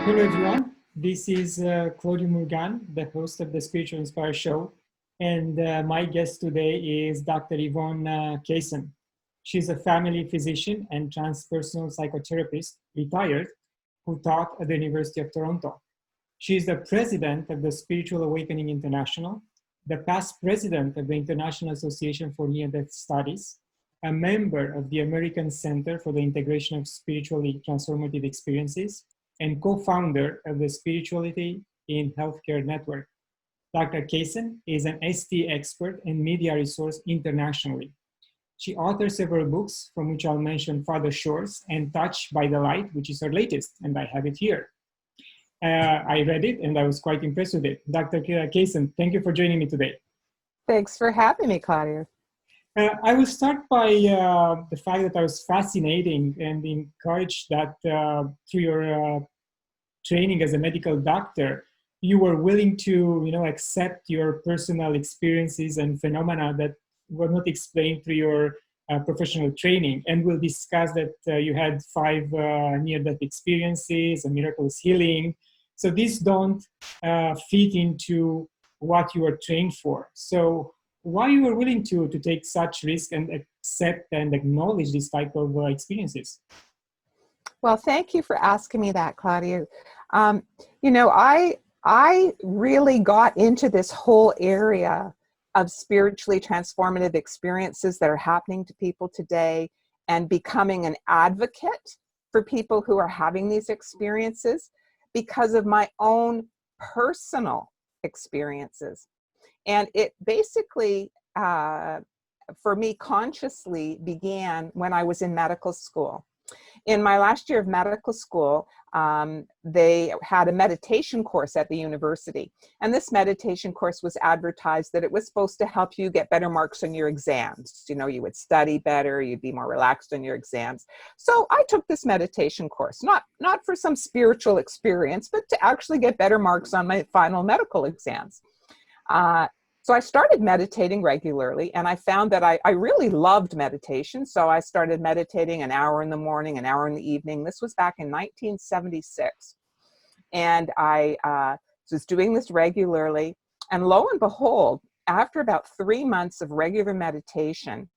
Hello everyone, this is Claudiu Murgan, the host of the Spiritual Inspire Show, and my guest today is Dr. Yvonne Kason. She's a family physician and transpersonal psychotherapist, retired, who taught at the University of Toronto. She is the president of the Spiritual Awakening International, the past president of the International Association for Near-Death Studies, a member of the American Center for the Integration of Spiritually Transformative Experiences, and co-founder of the Spirituality in Healthcare Network. Dr. Kason is an STE expert and media resource internationally. She authored several books, from which I'll mention Farther Shores and Touched by the Light, which is her latest, and I have it here. I read it and I was quite impressed with it. Dr. Kason, thank you for joining me today. Thanks for having me, Claudiu. I will start by the fact that I was fascinating and encouraged that through your training as a medical doctor, you were willing to, accept your personal experiences and phenomena that were not explained through your professional training. And we'll discuss that you had 5 near-death experiences, a miraculous healing. So these don't fit into what you were trained for. So why you were willing to take such risk and accept and acknowledge this type of experiences? Well, thank you for asking me that, Claudiu. I really got into this whole area of spiritually transformative experiences that are happening to people today and becoming an advocate for people who are having these experiences because of my own personal experiences. And it basically, for me, consciously began when I was in medical school. In my last year of medical school, they had a meditation course at the university. And this meditation course was advertised that it was supposed to help you get better marks on your exams. You would study better, you'd be more relaxed on your exams. So I took this meditation course, not for some spiritual experience, but to actually get better marks on my final medical exams. So I started meditating regularly, and I found that I really loved meditation. So I started meditating an hour in the morning, an hour in the evening. This was back in 1976. And I was doing this regularly. And lo and behold, after about 3 months of regular meditation,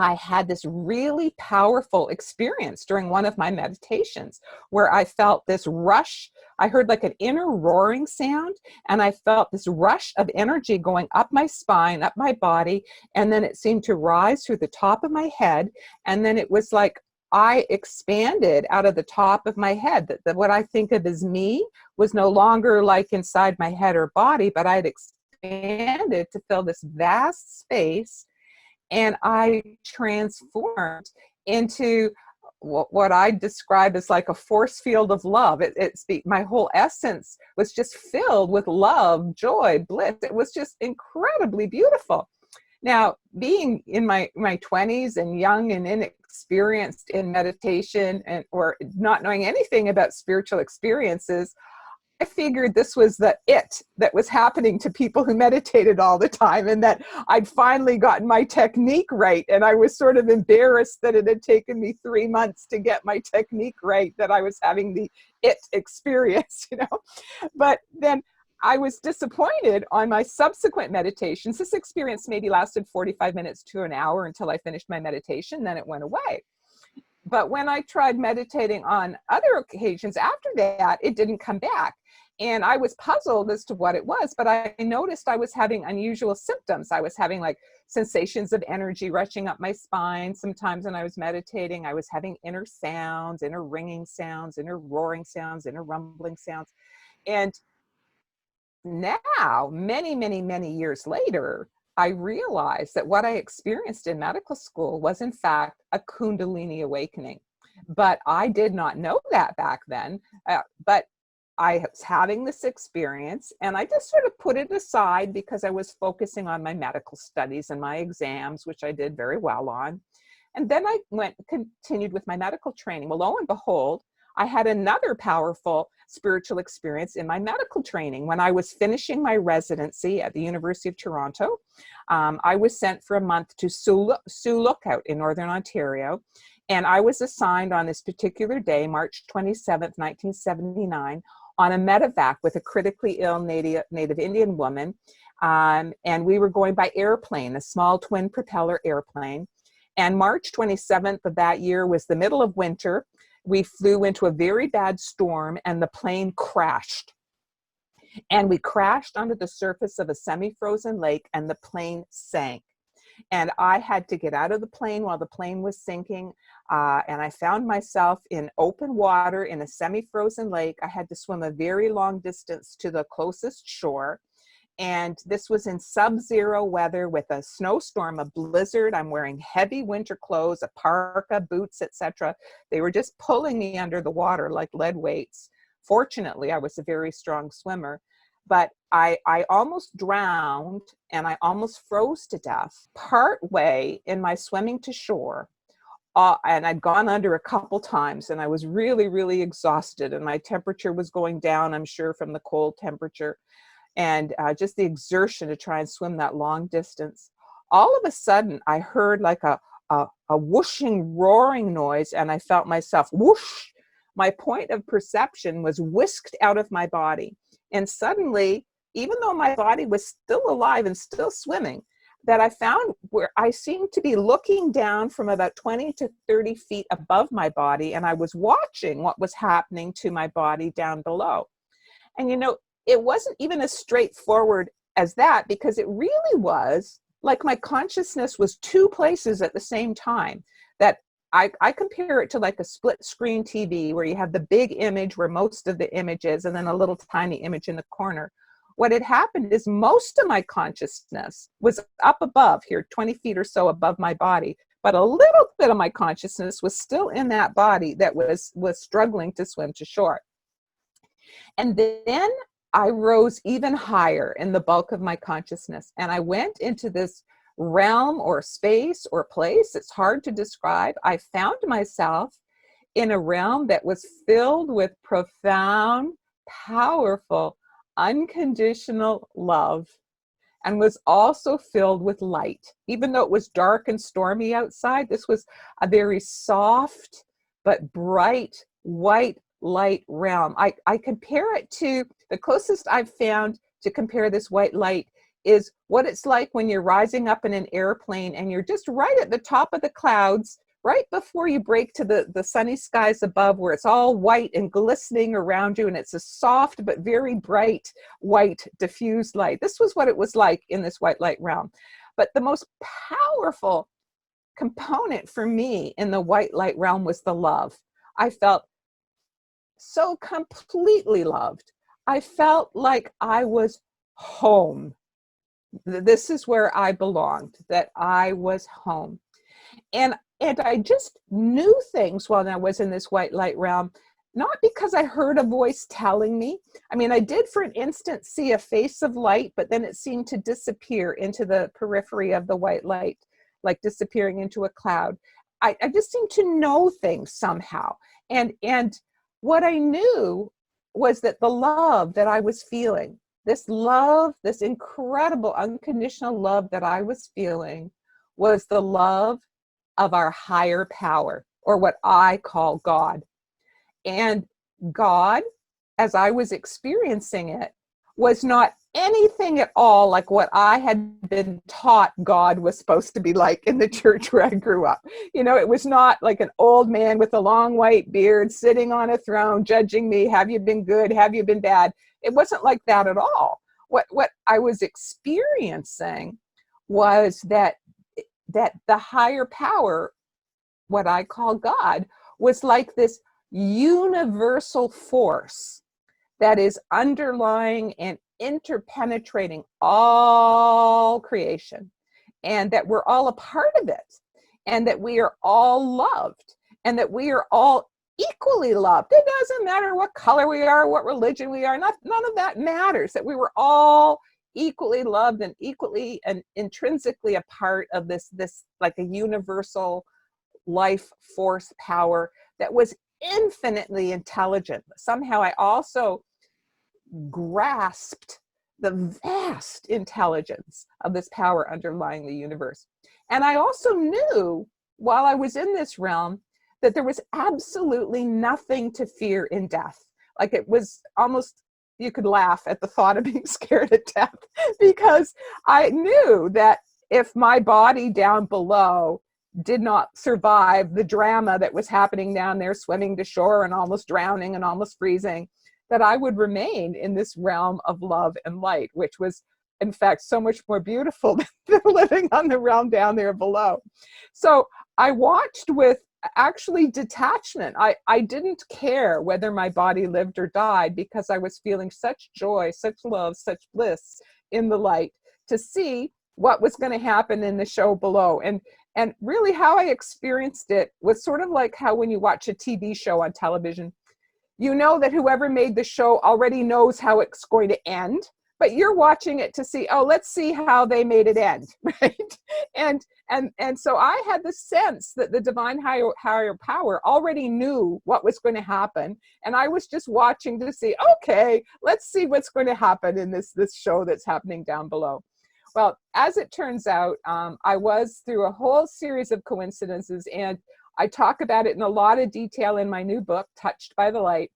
I had this really powerful experience during one of my meditations where I felt this rush. I heard like an inner roaring sound, and I felt this rush of energy going up my spine, up my body, and then it seemed to rise through the top of my head, and then it was like I expanded out of the top of my head. That what I think of as me was no longer like inside my head or body, but I had expanded to fill this vast space. And I transformed into what I describe as like a force field of love. My whole essence was just filled with love, joy, bliss. It was just incredibly beautiful. Now, being in my 20s and young and inexperienced in meditation or not knowing anything about spiritual experiences, I figured this was it that was happening to people who meditated all the time, and that I'd finally gotten my technique right. And I was sort of embarrassed that it had taken me 3 months to get my technique right, that I was having the it experience, But then I was disappointed on my subsequent meditations. This experience maybe lasted 45 minutes to an hour until I finished my meditation, then it went away. But when I tried meditating on other occasions after that, it didn't come back. And I was puzzled as to what it was, but I noticed I was having unusual symptoms. I was having like sensations of energy rushing up my spine. Sometimes when I was meditating, I was having inner sounds, inner ringing sounds, inner roaring sounds, inner rumbling sounds. And now, many, many, many years later, I realized that what I experienced in medical school was in fact a Kundalini awakening. But I did not know that back then. But I was having this experience, and I just sort of put it aside because I was focusing on my medical studies and my exams, which I did very well on. And then I continued with my medical training. Well, lo and behold, I had another powerful spiritual experience in my medical training. When I was finishing my residency at the University of Toronto, I was sent for a month to Sioux Lookout in Northern Ontario. And I was assigned on this particular day, March 27th, 1979, on a medevac with a critically ill Native Indian woman. And we were going by airplane, a small twin propeller airplane. And March 27th of that year was the middle of winter. We flew into a very bad storm and the plane crashed. And we crashed onto the surface of a semi-frozen lake and the plane sank. And I had to get out of the plane while the plane was sinking. And I found myself in open water in a semi-frozen lake. I had to swim a very long distance to the closest shore. And this was in sub-zero weather with a snowstorm, a blizzard. I'm wearing heavy winter clothes, a parka, boots, etc. They were just pulling me under the water like lead weights. Fortunately, I was a very strong swimmer, but I almost drowned and I almost froze to death part way in my swimming to shore. And I'd gone under a couple times and I was really, really exhausted and my temperature was going down, I'm sure, from the cold temperature. And just the exertion to try and swim that long distance. All of a sudden, I heard like a whooshing, roaring noise, and I felt myself whoosh. My point of perception was whisked out of my body. And suddenly, even though my body was still alive and still swimming, that I found where I seemed to be looking down from about 20 to 30 feet above my body, and I was watching what was happening to my body down below. And it wasn't even as straightforward as that, because it really was like my consciousness was two places at the same time. That I compare it to like a split screen TV where you have the big image where most of the image is and then a little tiny image in the corner. What had happened is most of my consciousness was up above here, 20 feet or so above my body, but a little bit of my consciousness was still in that body that was struggling to swim to shore. And then I rose even higher in the bulk of my consciousness. And I went into this realm or space or place. It's hard to describe. I found myself in a realm that was filled with profound, powerful, unconditional love, and was also filled with light. Even though it was dark and stormy outside, this was a very soft but bright white light realm. I compare it to, the closest I've found to compare this white light is what it's like when you're rising up in an airplane and you're just right at the top of the clouds, right before you break to the sunny skies above, where it's all white and glistening around you, and it's a soft but very bright white diffused light. This was what it was like in this white light realm. But the most powerful component for me in the white light realm was the love. I felt so completely loved. I felt like I was home. This is where I belonged, that I was home. And I just knew things while I was in this white light realm, not because I heard a voice telling me. I mean, I did for an instant see a face of light, but then it seemed to disappear into the periphery of the white light, like disappearing into a cloud. I just seemed to know things somehow. And what I knew was that the love that I was feeling, this love, this incredible unconditional love that I was feeling, was the love of our higher power, or what I call God. And God, as I was experiencing it, was not anything at all like what I had been taught God was supposed to be like in the church where I grew up. It was not like an old man with a long white beard sitting on a throne judging me. Have you been good? Have you been bad? It wasn't like that at all. What I was experiencing was that the higher power, what I call God, was like this universal force that is underlying and interpenetrating all creation, and that we're all a part of it, and that we are all loved, and that we are all equally loved. It doesn't matter what color we are, what religion we are, none of that matters, that we were all equally loved and equally and intrinsically a part of this like a universal life force power that was infinitely intelligent. Somehow I also grasped the vast intelligence of this power underlying the universe. And I also knew while I was in this realm that there was absolutely nothing to fear in death. Like it was almost, you could laugh at the thought of being scared of death, because I knew that if my body down below did not survive the drama that was happening down there, swimming to shore and almost drowning and almost freezing, that I would remain in this realm of love and light, which was in fact so much more beautiful than living on the realm down there below. So I watched with actually detachment. I didn't care whether my body lived or died, because I was feeling such joy, such love, such bliss in the light to see what was going to happen in the show below. And really how I experienced it was sort of like how when you watch a TV show on television, you know that whoever made the show already knows how it's going to end, but you're watching it to see, oh, let's see how they made it end, right? And so I had the sense that the divine higher power already knew what was going to happen, and I was just watching to see, okay, let's see what's going to happen in this show that's happening down below. Well, as it turns out, I was through a whole series of coincidences, and I talk about it in a lot of detail in my new book, Touched by the Light.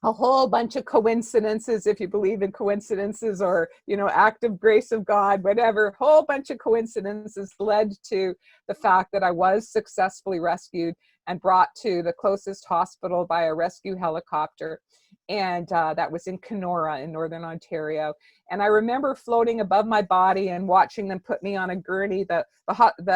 A whole bunch of coincidences, if you believe in coincidences, or, you know, active grace of God, whatever, a whole bunch of coincidences led to the fact that I was successfully rescued and brought to the closest hospital by a rescue helicopter. And that was in Kenora in Northern Ontario. And I remember floating above my body and watching them put me on a gurney. The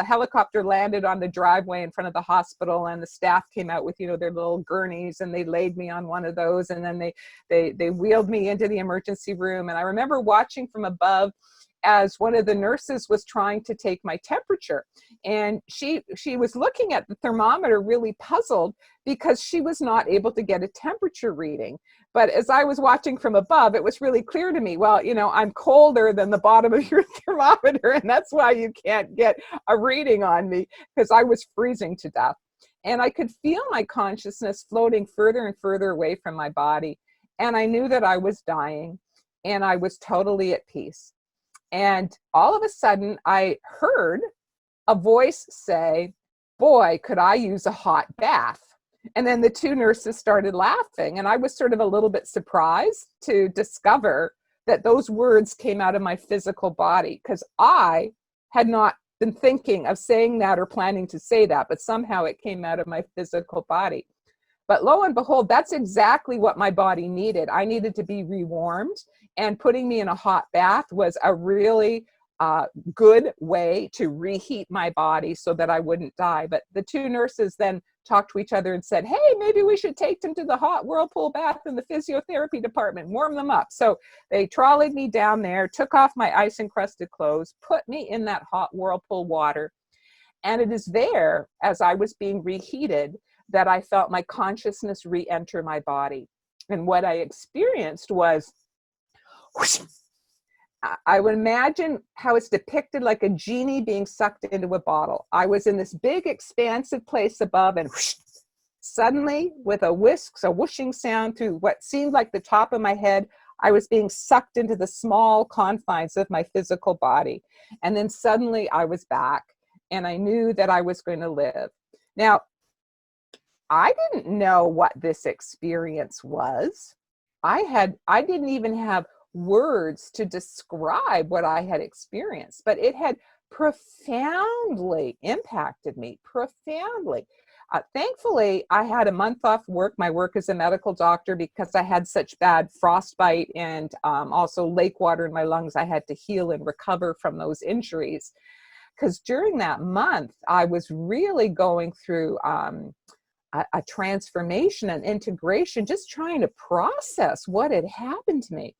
helicopter landed on the driveway in front of the hospital, and the staff came out with, you know, their little gurneys, and they laid me on one of those, and then they wheeled me into the emergency room. And I remember watching from above as one of the nurses was trying to take my temperature, and she was looking at the thermometer really puzzled, because she was not able to get a temperature reading. But as I was watching from above, it was really clear to me, well, you know, I'm colder than the bottom of your thermometer, and that's why you can't get a reading on me, because I was freezing to death. And I could feel my consciousness floating further and further away from my body. And I knew that I was dying, and I was totally at peace. And all of a sudden, I heard a voice say, boy, could I use a hot bath. And then the two nurses started laughing, and I was sort of a little bit surprised to discover that those words came out of my physical body, because I had not been thinking of saying that or planning to say that, but somehow it came out of my physical body. But lo and behold, that's exactly what my body needed. I needed to be rewarmed, and putting me in a hot bath was a really good way to reheat my body so that I wouldn't die. But the two nurses then talked to each other and said, hey, maybe we should take them to the hot whirlpool bath in the physiotherapy department, warm them up. So they trolleyed me down there, took off my ice encrusted clothes, put me in that hot whirlpool water. And it is there, as I was being reheated, that I felt my consciousness re-enter my body. And what I experienced was, whoosh, I would imagine how it's depicted, like a genie being sucked into a bottle. I was in this big expansive place above, and whoosh, suddenly with a whisk, a whooshing sound through what seemed like the top of my head, I was being sucked into the small confines of my physical body. And then suddenly I was back, and I knew that I was going to live. Now, I didn't know what this experience was. I didn't even have words to describe what I had experienced, but it had profoundly impacted me, profoundly. Thankfully, I had a month off work, my work as a medical doctor, because I had such bad frostbite and also lake water in my lungs. I had to heal and recover from those injuries. Because during that month, I was really going through a transformation and integration, just trying to process what had happened to me.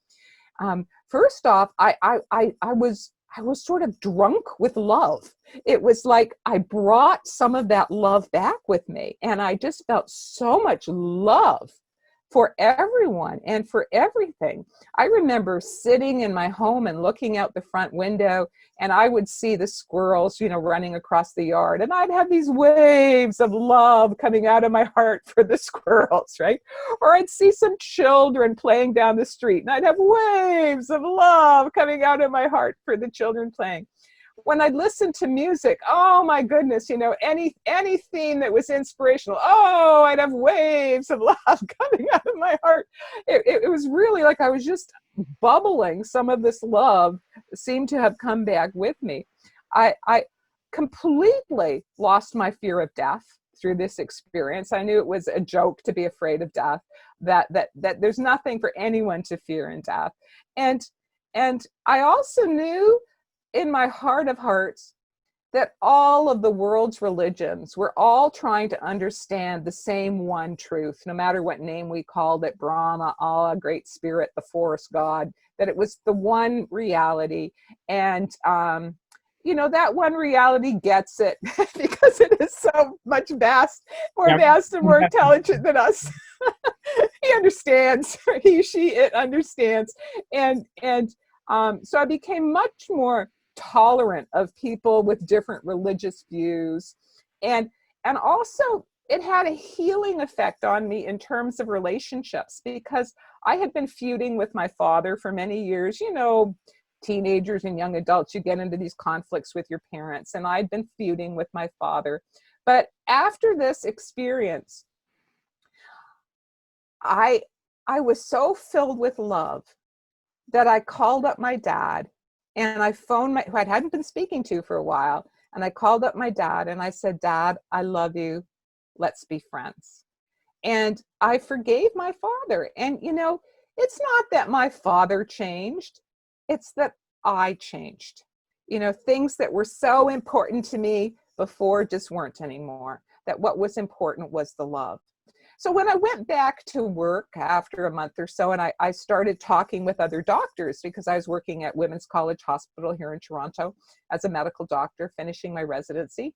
First off, I was sort of drunk with love. It was like I brought some of that love back with me, and I just felt so much love for everyone and for everything. I remember sitting in my home and looking out the front window, and I would see the squirrels, you know, running across the yard, and I'd have these waves of love coming out of my heart for the squirrels, right? Or I'd see some children playing down the street, and I'd have waves of love coming out of my heart for the children playing. when I'd listen to music, oh my goodness, you know, any theme that was inspirational, oh, I'd have waves of love coming out of my heart. It was really like I was just bubbling. Some of this love seemed to have come back with me. I completely lost my fear of death through this experience. I knew it was a joke to be afraid of death, that there's nothing for anyone to fear in death. And I also knew in my heart of hearts that all of the world's religions were all trying to understand the same one truth, no matter what name we called it, Brahma, Allah, Great Spirit, the Force, God, that it was the one reality. And, you know, that one reality gets it because it is so much more vast and more intelligent than us. He understands, it understands. And so I became much more tolerant of people with different religious views. And also it had a healing effect on me in terms of relationships, because I had been feuding with my father for many years. You know, teenagers and young adults, you get into these conflicts with your parents, and I'd been feuding with my father. But after this experience, I was so filled with love that I called up my dad, and I phoned who I hadn't been speaking to for a while. And I called up my dad and I said, Dad, I love you. Let's be friends. And I forgave my father. And, you know, it's not that my father changed. It's that I changed. You know, things that were so important to me before just weren't anymore. That what was important was the love. So when I went back to work after a month or so, and I started talking with other doctors, because I was working at Women's College Hospital here in Toronto as a medical doctor, finishing my residency,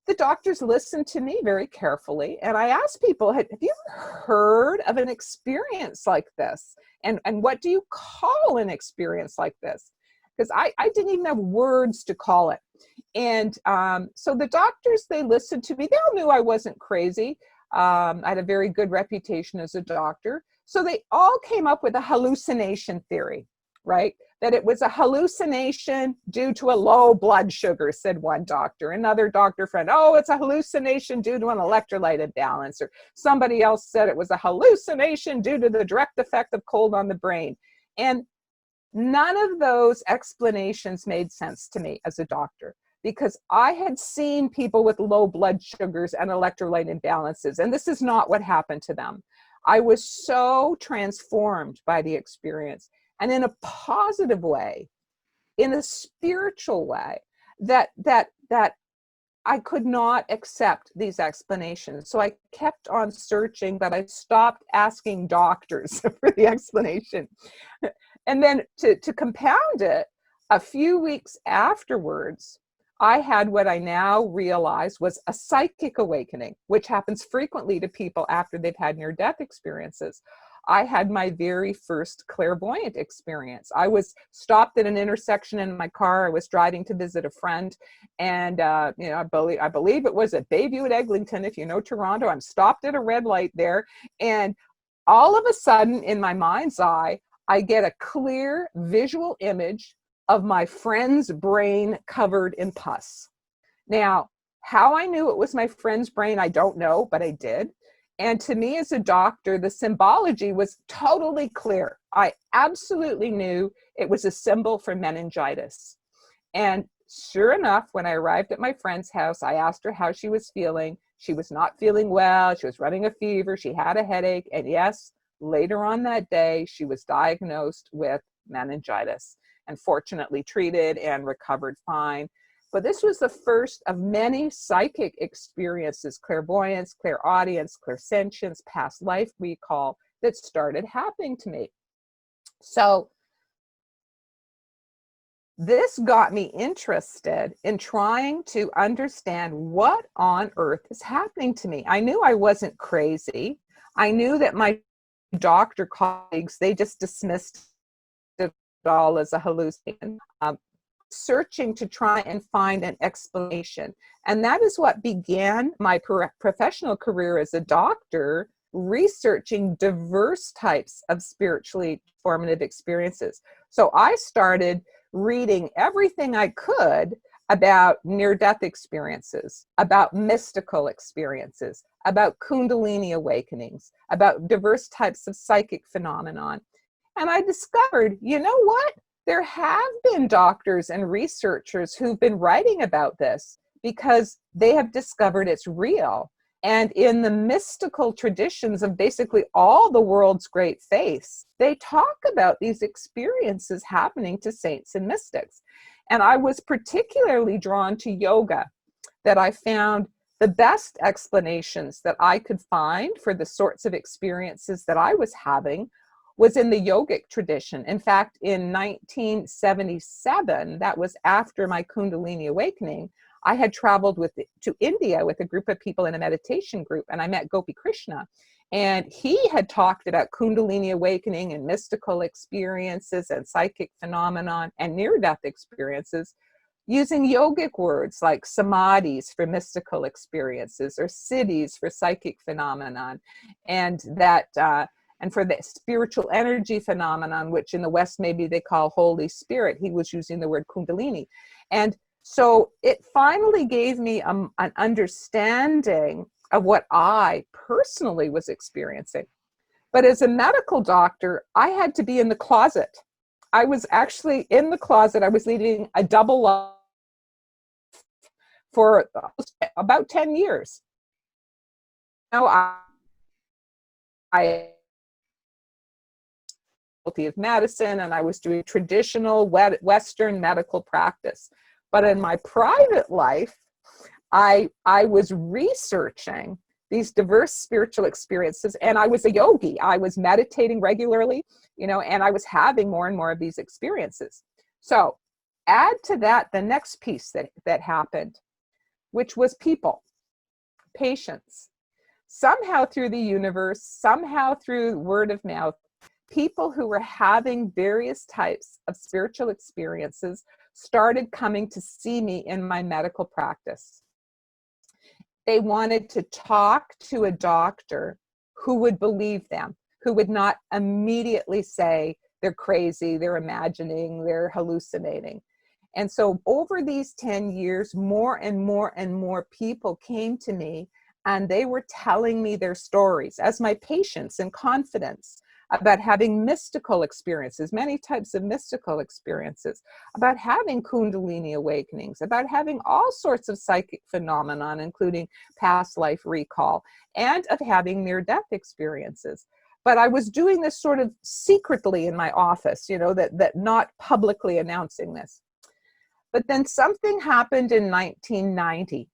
the doctors listened to me very carefully. And I asked people, have you heard of an experience like this? And what do you call an experience like this? Because I didn't even have words to call it. And so the doctors, they listened to me. They all knew I wasn't crazy. I had a very good reputation as a doctor. So they all came up with a hallucination theory, right? That it was a hallucination due to a low blood sugar, said one doctor. Another doctor friend, oh, it's a hallucination due to an electrolyte imbalance. Or somebody else said it was a hallucination due to the direct effect of cold on the brain. And none of those explanations made sense to me as a doctor, because I had seen people with low blood sugars and electrolyte imbalances, and this is not what happened to them. I was so transformed by the experience, and in a positive way, in a spiritual way, that I could not accept these explanations. So I kept on searching, but I stopped asking doctors for the explanation. And then to compound it, a few weeks afterwards, I had what I now realize was a psychic awakening, which happens frequently to people after they've had near-death experiences. I had my very first clairvoyant experience. I was stopped at an intersection in my car. I was driving to visit a friend, and you know, I believe it was at Bayview at Eglinton. If you know Toronto, I'm stopped at a red light there, and all of a sudden, in my mind's eye, I get a clear visual image of my friend's brain covered in pus. Now, how I knew it was my friend's brain, I don't know, but I did. And to me as a doctor, the symbology was totally clear. I absolutely knew it was a symbol for meningitis. And sure enough, when I arrived at my friend's house, I asked her how she was feeling. She was not feeling well. She was running a fever. She had a headache. And yes, later on that day, she was diagnosed with meningitis and fortunately treated and recovered fine. But this was the first of many psychic experiences, clairvoyance, clairaudience, clairsentience, past life recall, that started happening to me. So this got me interested in trying to understand what on earth is happening to me. I knew I wasn't crazy. I knew that my doctor colleagues, they just dismissed it all as a hallucination. Searching to try and find an explanation. And that is what began my professional career as a doctor, researching diverse types of spiritually formative experiences. So I started reading everything I could about near-death experiences, about mystical experiences, about Kundalini awakenings, about diverse types of psychic phenomenon. And I discovered, you know what? There have been doctors and researchers who've been writing about this because they have discovered it's real. And in the mystical traditions of basically all the world's great faiths, they talk about these experiences happening to saints and mystics. And I was particularly drawn to yoga, that I found the best explanations that I could find for the sorts of experiences that I was having was in the yogic tradition. In fact, in 1977, that was after my Kundalini awakening, I had traveled to India with a group of people in a meditation group, and I met Gopi Krishna. And he had talked about Kundalini awakening and mystical experiences and psychic phenomenon and near-death experiences using yogic words like samadhis for mystical experiences or siddhis for psychic phenomenon, and that and for the spiritual energy phenomenon, which in the West maybe they call Holy Spirit, he was using the word Kundalini. And so it finally gave me an understanding of what I personally was experiencing. But as a medical doctor, I had to be in the closet. I was actually in the closet. I was leading a double life for about 10 years. Now I of medicine, and I was doing traditional Western medical practice. But in my private life, I was researching these diverse spiritual experiences, and I was a yogi. I was meditating regularly, and I was having more and more of these experiences. So add to that the next piece that happened, which was people, patients. Somehow through the universe, somehow through word of mouth, people who were having various types of spiritual experiences started coming to see me in my medical practice. They wanted to talk to a doctor who would believe them, who would not immediately say they're crazy, they're imagining, they're hallucinating. And so over these 10 years, more and more and more people came to me, and they were telling me their stories as my patients in confidence about having mystical experiences, many types of mystical experiences, about having Kundalini awakenings, about having all sorts of psychic phenomenon, including past life recall, and of having near-death experiences. But I was doing this sort of secretly in my office, that not publicly announcing this. But then something happened in 1990.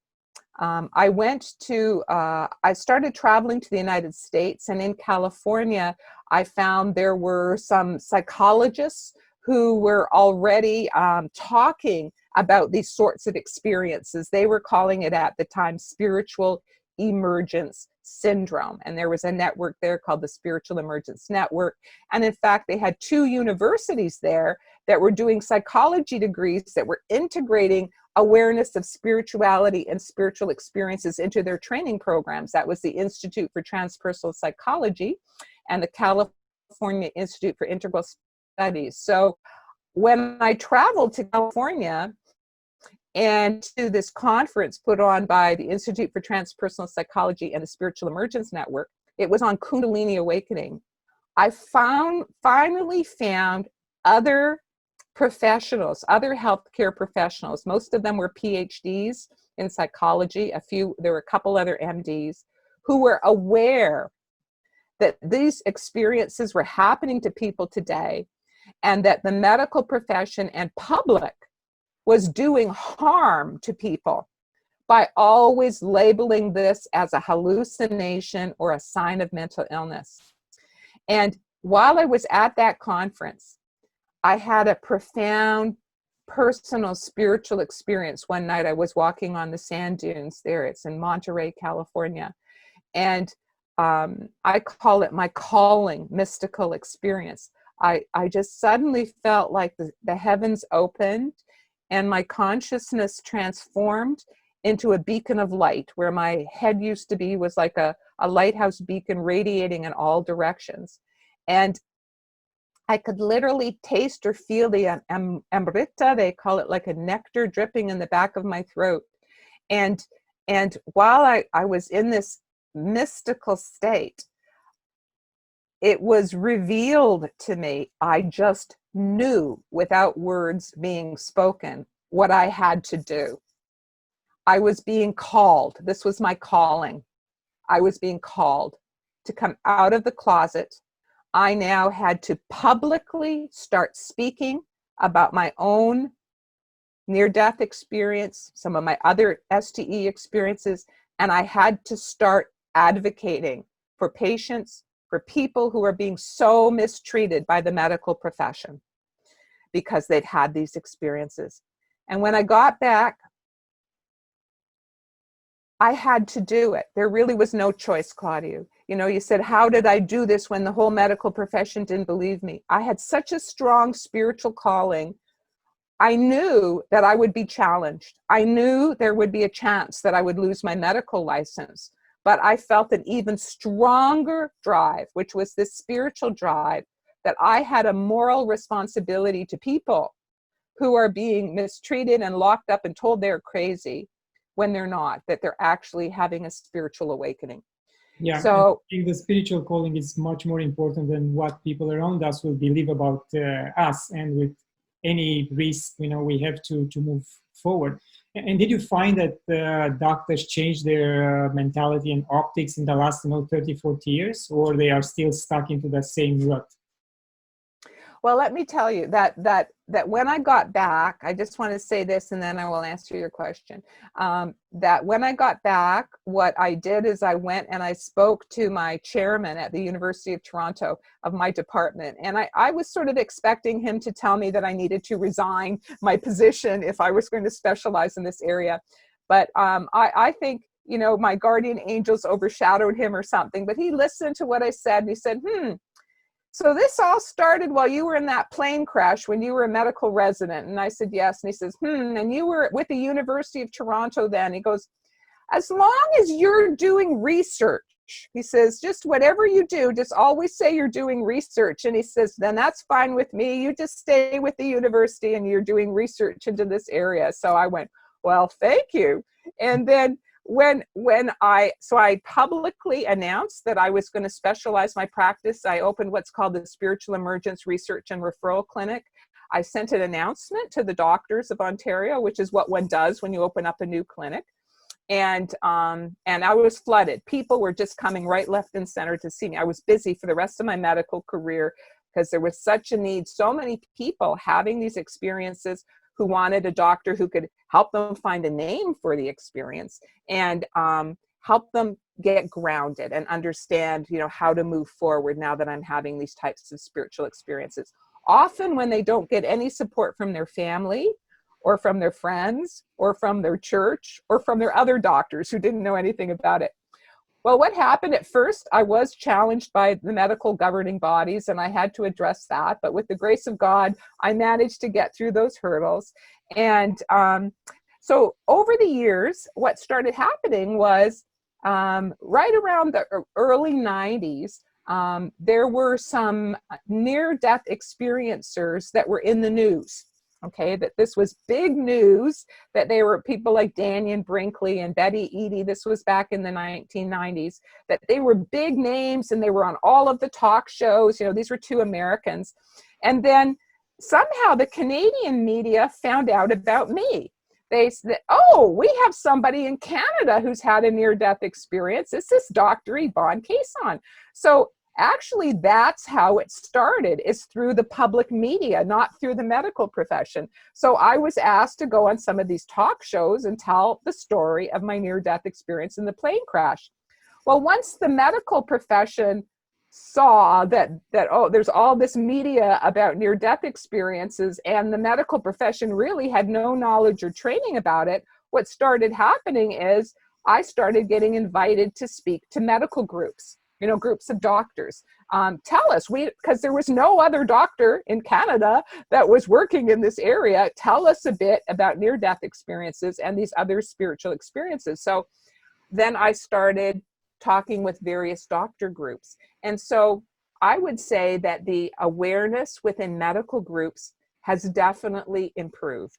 I started traveling to the United States, and in California, I found there were some psychologists who were already talking about these sorts of experiences. They were calling it at the time spiritual emergence syndrome. And there was a network there called the Spiritual Emergence Network. And in fact, they had 2 universities there that were doing psychology degrees that were integrating awareness of spirituality and spiritual experiences into their training programs. That was the Institute for Transpersonal Psychology and the California Institute for Integral Studies. So when I traveled to California and to this conference put on by the Institute for Transpersonal Psychology and the Spiritual Emergence Network, it was on Kundalini awakening. I finally found other professionals, other healthcare professionals. Most of them were PhDs in psychology. There were a couple other MDs who were aware that these experiences were happening to people today, and that the medical profession and public was doing harm to people by always labeling this as a hallucination or a sign of mental illness. And while I was at that conference, I had a profound personal spiritual experience. One night I was walking on the sand dunes there. It's in Monterey, California. And I call it my calling mystical experience. I just suddenly felt like the heavens opened and my consciousness transformed into a beacon of light. Where my head used to be was like a lighthouse beacon radiating in all directions. And I could literally taste or feel the amrita, they call it, like a nectar dripping in the back of my throat. And while I was in this mystical state, it was revealed to me. I just knew without words being spoken what I had to do. I was being called. This was my calling. I was being called to come out of the closet. I now had to publicly start speaking about my own near-death experience, some of my other STE experiences, and I had to start advocating for patients, for people who are being so mistreated by the medical profession because they've had these experiences. And when I got back, I had to do it. There really was no choice, Claudiu. You know, you said, how did I do this when the whole medical profession didn't believe me? I had such a strong spiritual calling. I knew that I would be challenged. I knew there would be a chance that I would lose my medical license. But I felt an even stronger drive, which was this spiritual drive, that I had a moral responsibility to people who are being mistreated and locked up and told they're crazy when they're not, that they're actually having a spiritual awakening. Yeah, So I think the spiritual calling is much more important than what people around us will believe about us. And with any risk, you know, we have to move forward. And did you find that doctors changed their mentality and optics in the last, 30, 40 years, or they are still stuck into the same rut? well, let me tell you that when I got back, I just want to say this, and then I will answer your question. That when I got back, what I did is I went and I spoke to my chairman at the University of Toronto of my department. And I was sort of expecting him to tell me that I needed to resign my position if I was going to specialize in this area. But I think, you know, my guardian angels overshadowed him or something. But he listened to what I said and he said, so this all started while you were in that plane crash when you were a medical resident. And I said, yes. And he says, and you were with the University of Toronto then. He goes, as long as you're doing research, he says, just whatever you do, just always say you're doing research. And he says, then that's fine with me. You just stay with the university and you're doing research into this area. So I went, well, thank you. And then when I publicly announced that I was going to specialize my practice, I opened what's called the Spiritual Emergence Research and Referral Clinic. I sent an announcement to the doctors of Ontario, which is what one does when you open up a new clinic. And I was flooded. People were just coming right, left, and center to see me. I was busy for the rest of my medical career because there was such a need. So many people having these experiences who wanted a doctor who could help them find a name for the experience and help them get grounded and understand, you know, how to move forward now that I'm having these types of spiritual experiences. Often when they don't get any support from their family or from their friends or from their church or from their other doctors who didn't know anything about it. Well, what happened at first, I was challenged by the medical governing bodies and I had to address that. But with the grace of God, I managed to get through those hurdles. And so over the years, what started happening was right around the early 90s, there were some near-death experiencers that were in the news. Okay, that this was big news, that they were people like Daniel Brinkley and Betty Eadie. This was back in the 1990s, that they were big names and they were on all of the talk shows. You know, these were two Americans. And then somehow the Canadian media found out about me. They said, oh, we have somebody in Canada who's had a near-death experience. This is Dr. Yvonne Kason. So actually, that's how it started, is through the public media, not through the medical profession. So I was asked to go on some of these talk shows and tell the story of my near-death experience in the plane crash. Well, once the medical profession saw that oh, there's all this media about near-death experiences and the medical profession really had no knowledge or training about it, what started happening is I started getting invited to speak to medical groups. You know, groups of doctors. Tell us, because there was no other doctor in Canada that was working in this area. Tell us a bit about near-death experiences and these other spiritual experiences. So then I started talking with various doctor groups. And so I would say that the awareness within medical groups has definitely improved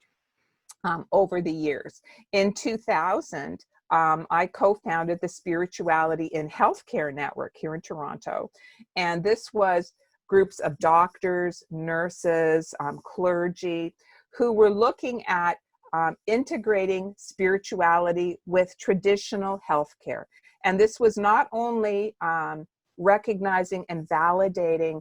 over the years. In 2000, I co-founded the Spirituality in Healthcare Network here in Toronto. And this was groups of doctors, nurses, clergy, who were looking at integrating spirituality with traditional healthcare. And this was not only recognizing and validating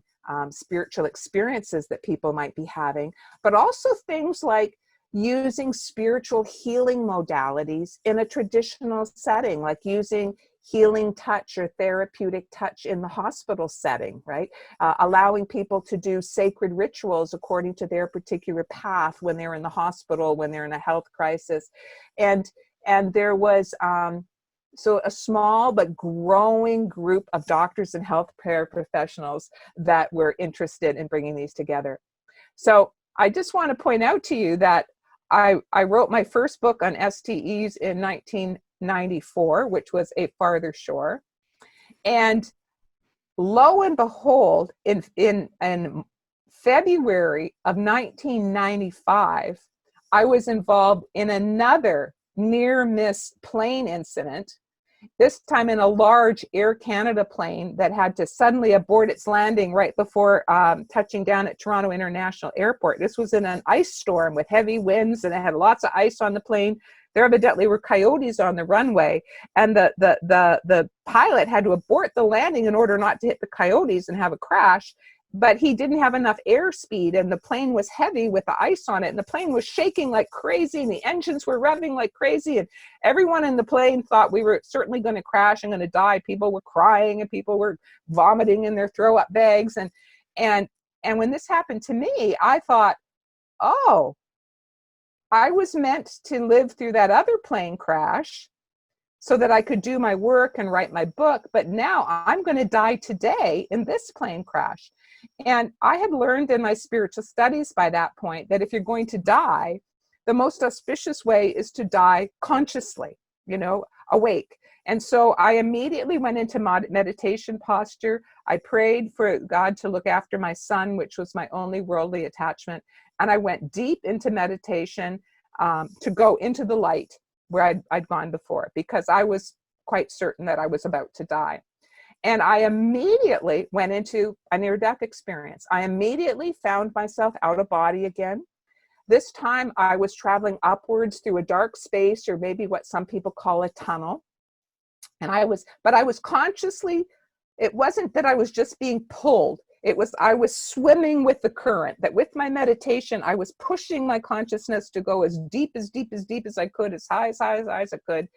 spiritual experiences that people might be having, but also things like using spiritual healing modalities in a traditional setting, like using healing touch or therapeutic touch in the hospital setting, right? Allowing people to do sacred rituals according to their particular path when they're in the hospital, when they're in a health crisis. And there was so a small but growing group of doctors and healthcare professionals that were interested in bringing these together. So I just want to point out to you that I wrote my first book on STEs in 1994, which was A Farther Shore. And lo and behold, in February of 1995, I was involved in another near-miss plane incident, this time in a large Air Canada plane that had to suddenly abort its landing right before touching down at Toronto International Airport. This was in an ice storm with heavy winds, and it had lots of ice on the plane. There evidently were coyotes on the runway, and the pilot had to abort the landing in order not to hit the coyotes and have a crash. But he didn't have enough airspeed, and the plane was heavy with the ice on it, and the plane was shaking like crazy, and the engines were revving like crazy, and everyone in the plane thought we were certainly going to crash and going to die. People were crying, and people were vomiting in their throw-up bags, and when this happened to me, I thought, oh, I was meant to live through that other plane crash so that I could do my work and write my book, but now I'm going to die today in this plane crash. And I had learned in my spiritual studies by that point that if you're going to die, the most auspicious way is to die consciously, awake. And so I immediately went into meditation posture. I prayed for God to look after my son, which was my only worldly attachment. And I went deep into meditation to go into the light where I'd gone before, because I was quite certain that I was about to die. And I immediately went into a near-death experience. I immediately found myself out of body again. This time I was traveling upwards through a dark space, or maybe what some people call a tunnel. And I was consciously, it wasn't that I was just being pulled. I was swimming with the current, that with my meditation, I was pushing my consciousness to go as deep as I could, as high as I could,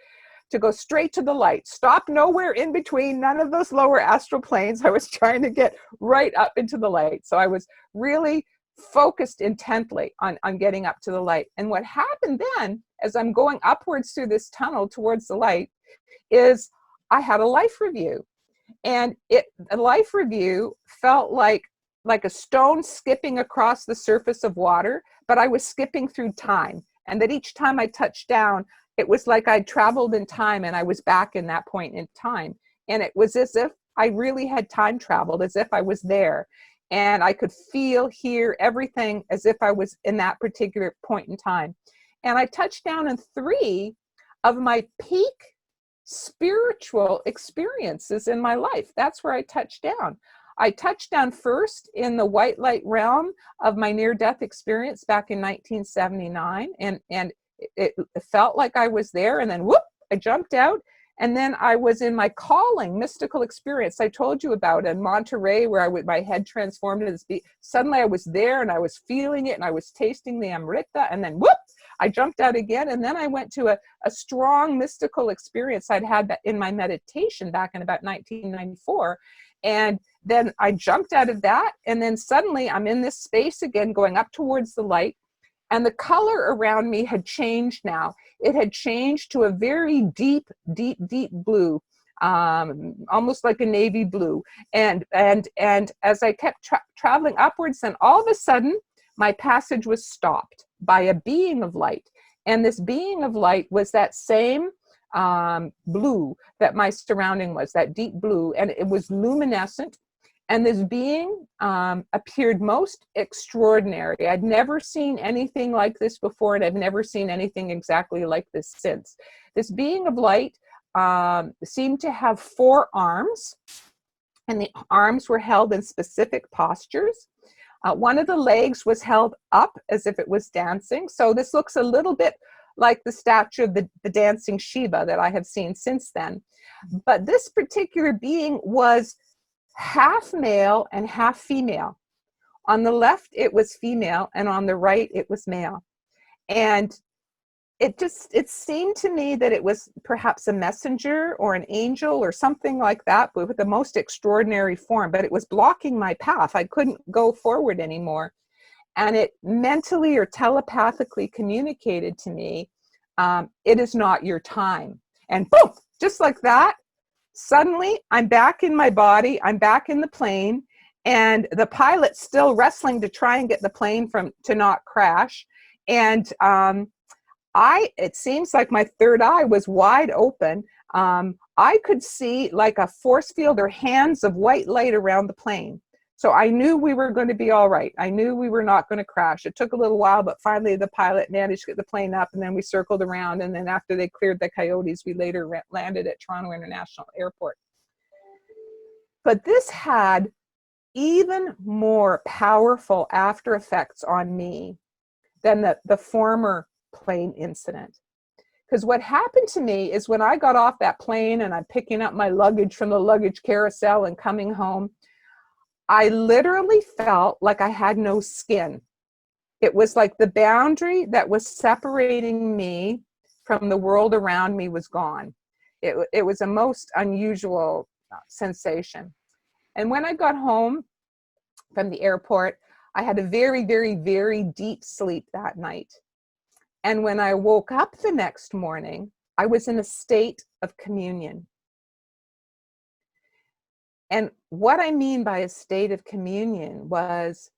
to go straight to the light, stop nowhere in between, none of those lower astral planes. I was trying to get right up into the light. So I was really focused intently on getting up to the light. And what happened then, as I'm going upwards through this tunnel towards the light, is I had a life review. And a life review felt like a stone skipping across the surface of water, but I was skipping through time. And that each time I touched down, it was like I'd traveled in time and I was back in that point in time. And it was as if I really had time traveled, as if I was there. And I could feel, hear everything as if I was in that particular point in time. And I touched down in 3 of my peak spiritual experiences in my life. That's where I touched down. I touched down first in the white light realm of my near-death experience back in 1979. And it felt like I was there, and then whoop, I jumped out. And then I was in my calling, mystical experience I told you about in Monterey, where my head transformed into this. Suddenly I was there and I was feeling it and I was tasting the Amrita, and then whoop, I jumped out again. And then I went to a strong mystical experience I'd had in my meditation back in about 1994. And then I jumped out of that. And then suddenly I'm in this space again, going up towards the light. And the color around me had changed now. It had changed to a very deep blue, almost like a navy blue. And as I kept traveling upwards, then all of a sudden, my passage was stopped by a being of light. And this being of light was that same blue that my surrounding was, that deep blue. And it was luminescent. And this being appeared most extraordinary. I'd never seen anything like this before, and I've never seen anything exactly like this since. This being of light seemed to have 4 arms, and the arms were held in specific postures. One of the legs was held up as if it was dancing. So this looks a little bit like the statue of the dancing Shiva that I have seen since then. But this particular being was half male and half female. On the left, it was female, and on the right, it was male. And it seemed to me that it was perhaps a messenger or an angel or something like that, but with the most extraordinary form. But it was blocking my path. I couldn't go forward anymore. And it mentally or telepathically communicated to me, it is not your time. And boom, just like that, suddenly I'm back in my body, I'm back in the plane, and the pilot's still wrestling to try and get the plane to not crash. And it seems like my third eye was wide open. I could see like a force field or hands of white light around the plane. So I knew we were going to be all right. I knew we were not going to crash. It took a little while, but finally the pilot managed to get the plane up, and then we circled around. And then after they cleared the coyotes, we later landed at Toronto International Airport. But this had even more powerful after effects on me than the former plane incident. Because what happened to me is when I got off that plane and I'm picking up my luggage from the luggage carousel and coming home, I literally felt like I had no skin. It was like the boundary that was separating me from the world around me was gone. It was a most unusual sensation. And when I got home from the airport, I had a very, very, very deep sleep that night. And when I woke up the next morning, I was in a state of communion. And what I mean by a state of communion was,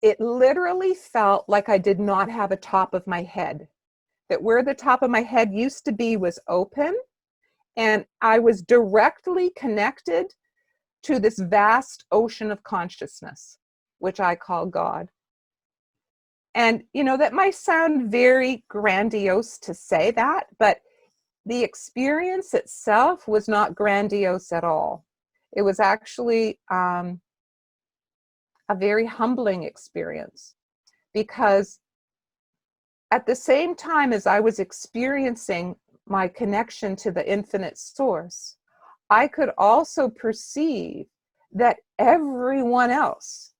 it literally felt like I did not have a top of my head. That where the top of my head used to be was open, and I was directly connected to this vast ocean of consciousness, which I call God. And, that might sound very grandiose to say that, but the experience itself was not grandiose at all. It was actually a very humbling experience, because at the same time as I was experiencing my connection to the infinite source, I could also perceive that everyone else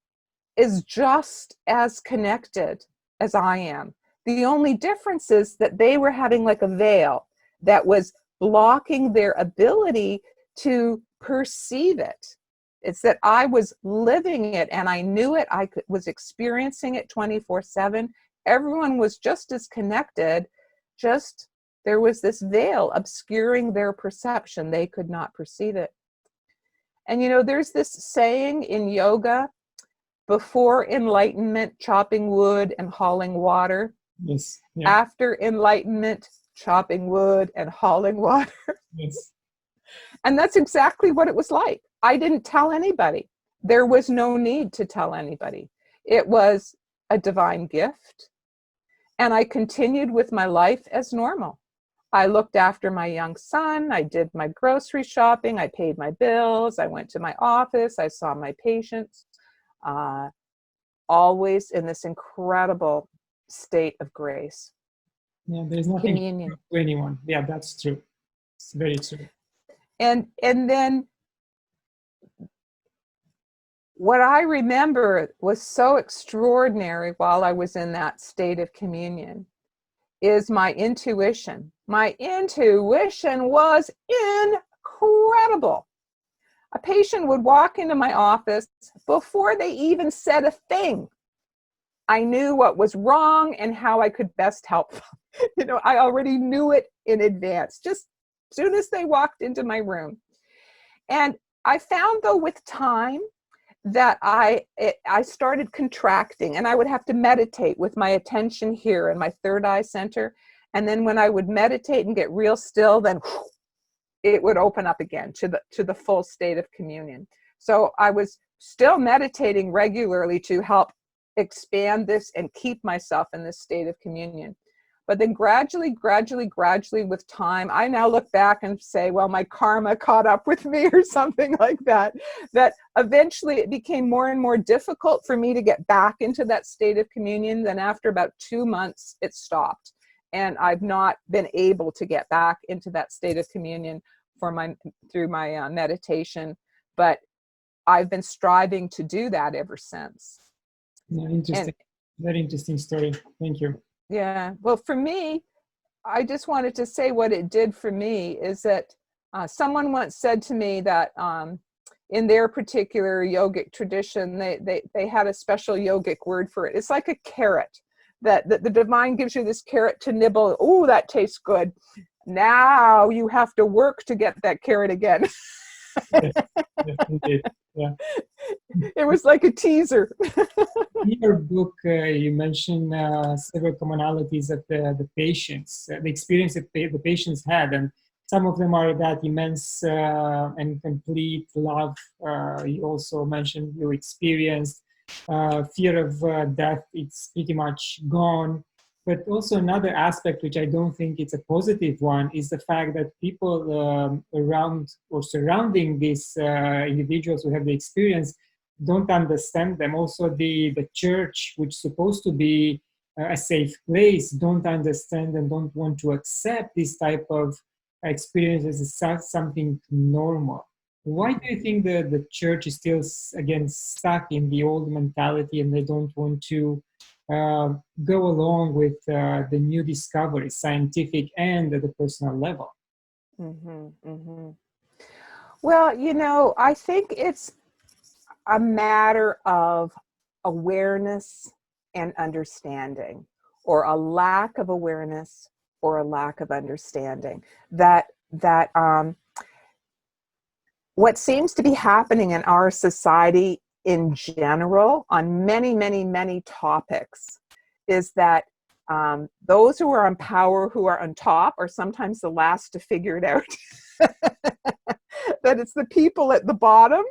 is just as connected as I am. The only difference is that they were having like a veil that was blocking their ability to perceive it. It's that I was living it and I knew it. I was experiencing it 24/7. Everyone was just as connected, just there was this veil obscuring their perception. They could not perceive it. And there's this saying in yoga, before enlightenment, chopping wood and hauling water. Yes. Yeah. After enlightenment, chopping wood and hauling water. Yes. And that's exactly what it was like. I didn't tell anybody. There was no need to tell anybody. It was a divine gift. And I continued with my life as normal. I looked after my young son. I did my grocery shopping. I paid my bills. I went to my office. I saw my patients. Always in this incredible state of grace. Yeah, there's nothing communion to anyone. Yeah, that's true. It's very true. And then what I remember was so extraordinary while I was in that state of communion is my intuition. My intuition was incredible. A patient would walk into my office before they even said a thing. I knew what was wrong and how I could best help them. I already knew it in advance, just as soon as they walked into my room. And I found, though, with time that I started contracting, and I would have to meditate with my attention here in my third eye center. And then when I would meditate and get real still, then it would open up again to the full state of communion. So I was still meditating regularly to help expand this and keep myself in this state of communion. But then gradually with time, I now look back and say, well, my karma caught up with me or something like that, that eventually it became more and more difficult for me to get back into that state of communion. Then after about 2 months, it stopped. And I've not been able to get back into that state of communion through my meditation. But I've been striving to do that ever since. Yeah, interesting. Very interesting story. Thank you. Yeah. Well, for me, I just wanted to say what it did for me is that someone once said to me that in their particular yogic tradition, they had a special yogic word for it. It's like a carrot that the divine gives you this carrot to nibble. Oh, that tastes good. Now you have to work to get that carrot again. Yes, yes, indeed. Yeah. It was like a teaser. In your book, you mentioned several commonalities of the patients, the experience that the patients had, and some of them are that immense and complete love. You also mentioned you experienced fear of death. It's pretty much gone. But also another aspect, which I don't think it's a positive one, is the fact that people around or surrounding these individuals who have the experience don't understand them. Also, the church, which is supposed to be a safe place, don't understand and don't want to accept this type of experiences as something normal. Why do you think the church is still, again, stuck in the old mentality and they don't want to go along with the new discoveries, scientific and at the personal level? Mm-hmm, mm-hmm. Well, I think it's a matter of awareness and understanding, or a lack of awareness or a lack of understanding. That what seems to be happening in our society in general on many topics is that those who are on power, who are on top, are sometimes the last to figure it out. That it's the people at the bottom,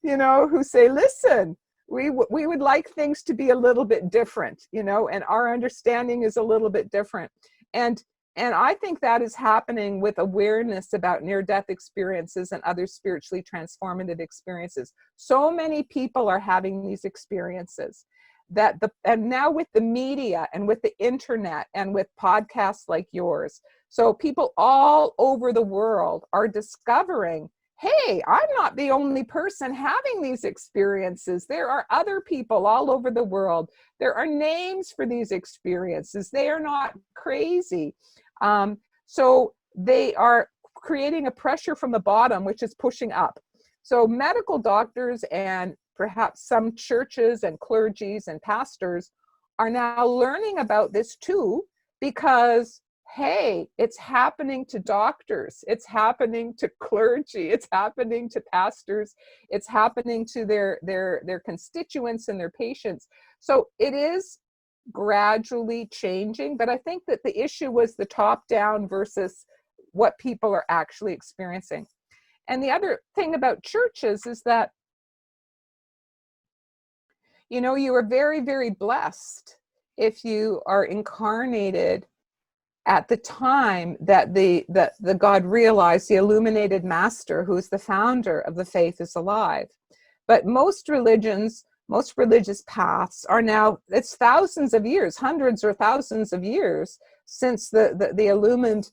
who say, listen, we would like things to be a little bit different, and our understanding is a little bit different. And I think that is happening with awareness about near-death experiences and other spiritually transformative experiences. So many people are having these experiences and now with the media and with the internet and with podcasts like yours, so people all over the world are discovering, hey, I'm not the only person having these experiences. There are other people all over the world. There are names for these experiences. They are not crazy. So they are creating a pressure from the bottom, which is pushing up. So medical doctors and perhaps some churches and clergies and pastors are now learning about this too, because hey, it's happening to doctors, it's happening to clergy, it's happening to pastors, it's happening to their constituents and their patients. So it is gradually changing, but I think that the issue was the top down versus what people are actually experiencing. And the other thing about churches is that, you are very, very blessed if you are incarnated at the time that the God realized, the illuminated master, who is the founder of the faith, is alive. But most religions, most religious paths are now, it's thousands of years, hundreds or thousands of years since the illumined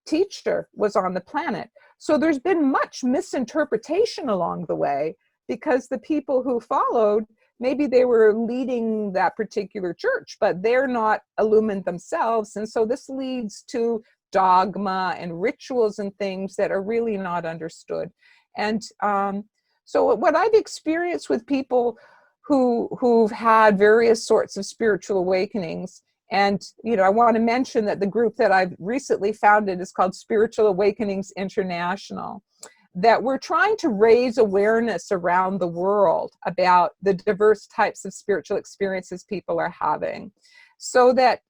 teacher was on the planet. So there's been much misinterpretation along the way, because the people who followed, maybe they were leading that particular church, but they're not illumined themselves. And so this leads to dogma and rituals and things that are really not understood. And so what I've experienced with people who've had various sorts of spiritual awakenings, and I want to mention that the group that I've recently founded is called Spiritual Awakenings International, that we're trying to raise awareness around the world about the diverse types of spiritual experiences people are having, so that